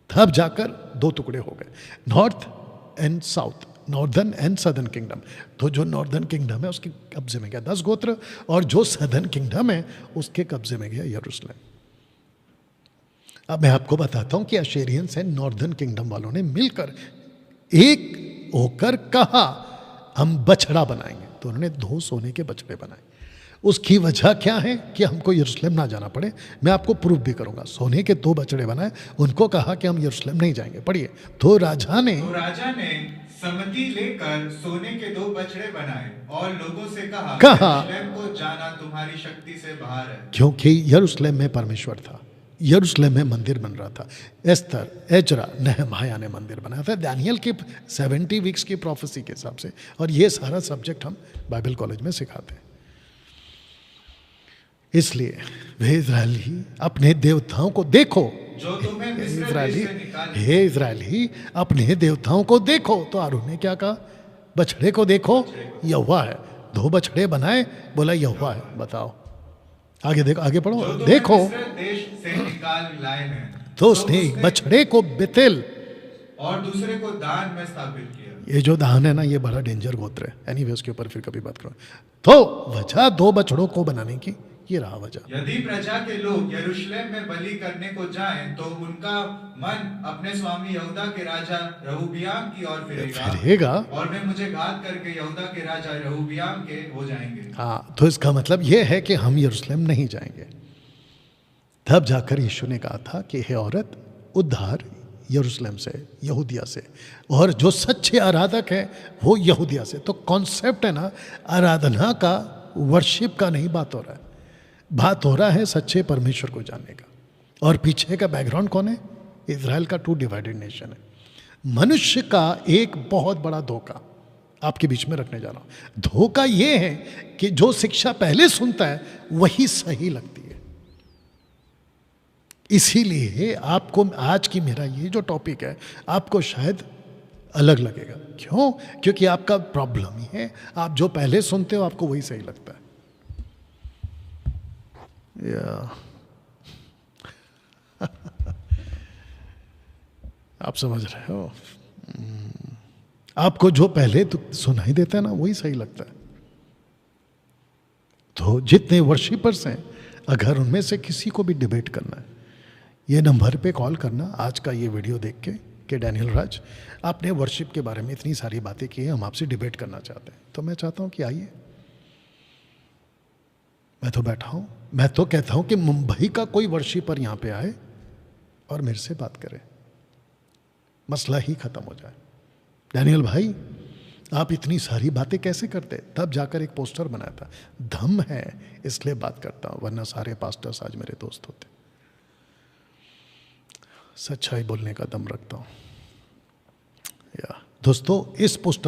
S1: तब जाकर 2 टुकड़े हो गए, north and south, northern and southern kingdom. तो जो नॉर्दर्न किंगडम है उसके कब्जे में गया 10 गोत्र, और जो सदर्न किंगडम है उसके कब्जे में गया यरूशलेम। अब मैं आपको बताता हूं कि अशेरियंस एंड नॉर्दर्न किंगडम वालों ने मिलकर एक होकर कहा हम बछड़ा बनाएंगे, तो उन्होंने 2 सोने के बछड़े बनाए। उसकी वजह क्या है कि हमको यरूशलेम ना जाना पड़े। मैं आपको प्रूफ भी करूंगा। सोने के 2 बछड़े बनाए, उनको कहा कि हम यरूशलेम नहीं जाएंगे। पढ़िए, तो राजा ने
S2: सम्मति लेकर सोने के 2 बछड़े बनाए और लोगों से कहा यरूशलेम को जाना तुम्हारी शक्ति से बाहर है।
S1: क्योंकि यरूशलेम में परमेश्वर था, यरूशलेम में मंदिर बन रहा था। एस्तर, एजरा, नेहमाया ने मंदिर बनाया था दानियल की 70 वीक्स की प्रोफेसी के हिसाब से। और ये सारा सब्जेक्ट हम बाइबल कॉलेज में सिखाते हैं। इसलिए वे इज़राइली अपने देवताओं को देखो,
S2: जो तुम्हें मिस्र देश से निकाले।
S1: हे इज़राइली अपने देवताओं को देखो। तो आरोन ने क्या कहा? बछड़े को देखो, यहोवा है। 2 बछड़े बनाए, बोला यहोवा है। बताओ, आगे देखो, आगे पढ़ो। देखो,
S2: देश से निकाल लाए हैं।
S1: तो उसने एक बछड़े को बेतेल
S2: और दूसरे को दान में स्थापित किया।
S1: ये जो दान है ना, ये बड़ा डेंजर गोत्र है। एनीवे, उसके ऊपर फिर कभी बात करो। तो वजह 2 बछड़ों को बनाने की ये रहा वजह।
S2: यदि प्रजा के लोग यरूशलेम में बलि करने को जाएं, तो उनका मन अपने स्वामी यहूदा के राजा रहोबियाम की ओर फिरेगा, और वे मुझे घात करके यहूदा के राजा रहोबियाम के हो जाएंगे।
S1: हाँ, तो इसका मतलब ये है कि हम यरूशलेम नहीं जाएंगे। तब जाकर यीशु ने कहा था कि हे औरत, उद्धार यरूशलेम से, यहूदिया से, और जो सच्चे आराधक है वो यहूदिया से। तो कॉन्सेप्ट है ना, आराधना का, वर्शिप का नहीं बात हो रहा है, बात हो रहा है सच्चे परमेश्वर को जानने का। और पीछे का बैकग्राउंड कौन है? इज़राइल का 2 डिवाइडेड नेशन है। मनुष्य का एक बहुत बड़ा धोखा आपके बीच में रखने जा रहा हूं। धोखा ये है कि जो शिक्षा पहले सुनता है वही सही लगती है। इसीलिए आपको आज की मेरा ये जो टॉपिक है आपको शायद अलग लगेगा। क्यों? क्योंकि आपका प्रॉब्लम ही है, आप जो पहले सुनते हो आपको वही सही लगता है। आप समझ रहे हो? आपको जो पहले तो सुनाई देता है ना, वही सही लगता है। तो जितने वर्शिपर्स हैं, अगर उनमें से किसी को भी डिबेट करना है, ये नंबर पे कॉल करना आज का ये वीडियो देख के कि डैनियल राज, आपने वर्शिप के बारे में इतनी सारी बातें की हैं, हम आपसे डिबेट करना चाहते हैं। तो मैं चाहता हूं कि आइए, मैं तो बैठा हूं। मैं तो कहता हूं कि मुंबई का कोई वर्शिपर यहां पे आए और मेरे से बात करे, मसला ही खत्म हो जाए। डैनियल भाई, आप इतनी सारी बातें कैसे करते? तब जाकर एक पोस्टर बनाया था, दम है इसलिए बात करता हूं, वरना सारे पास्टर्स आज मेरे दोस्त होते। सच्चाई बोलने का दम रखता हूं। या दोस्तों, इस पोस्टर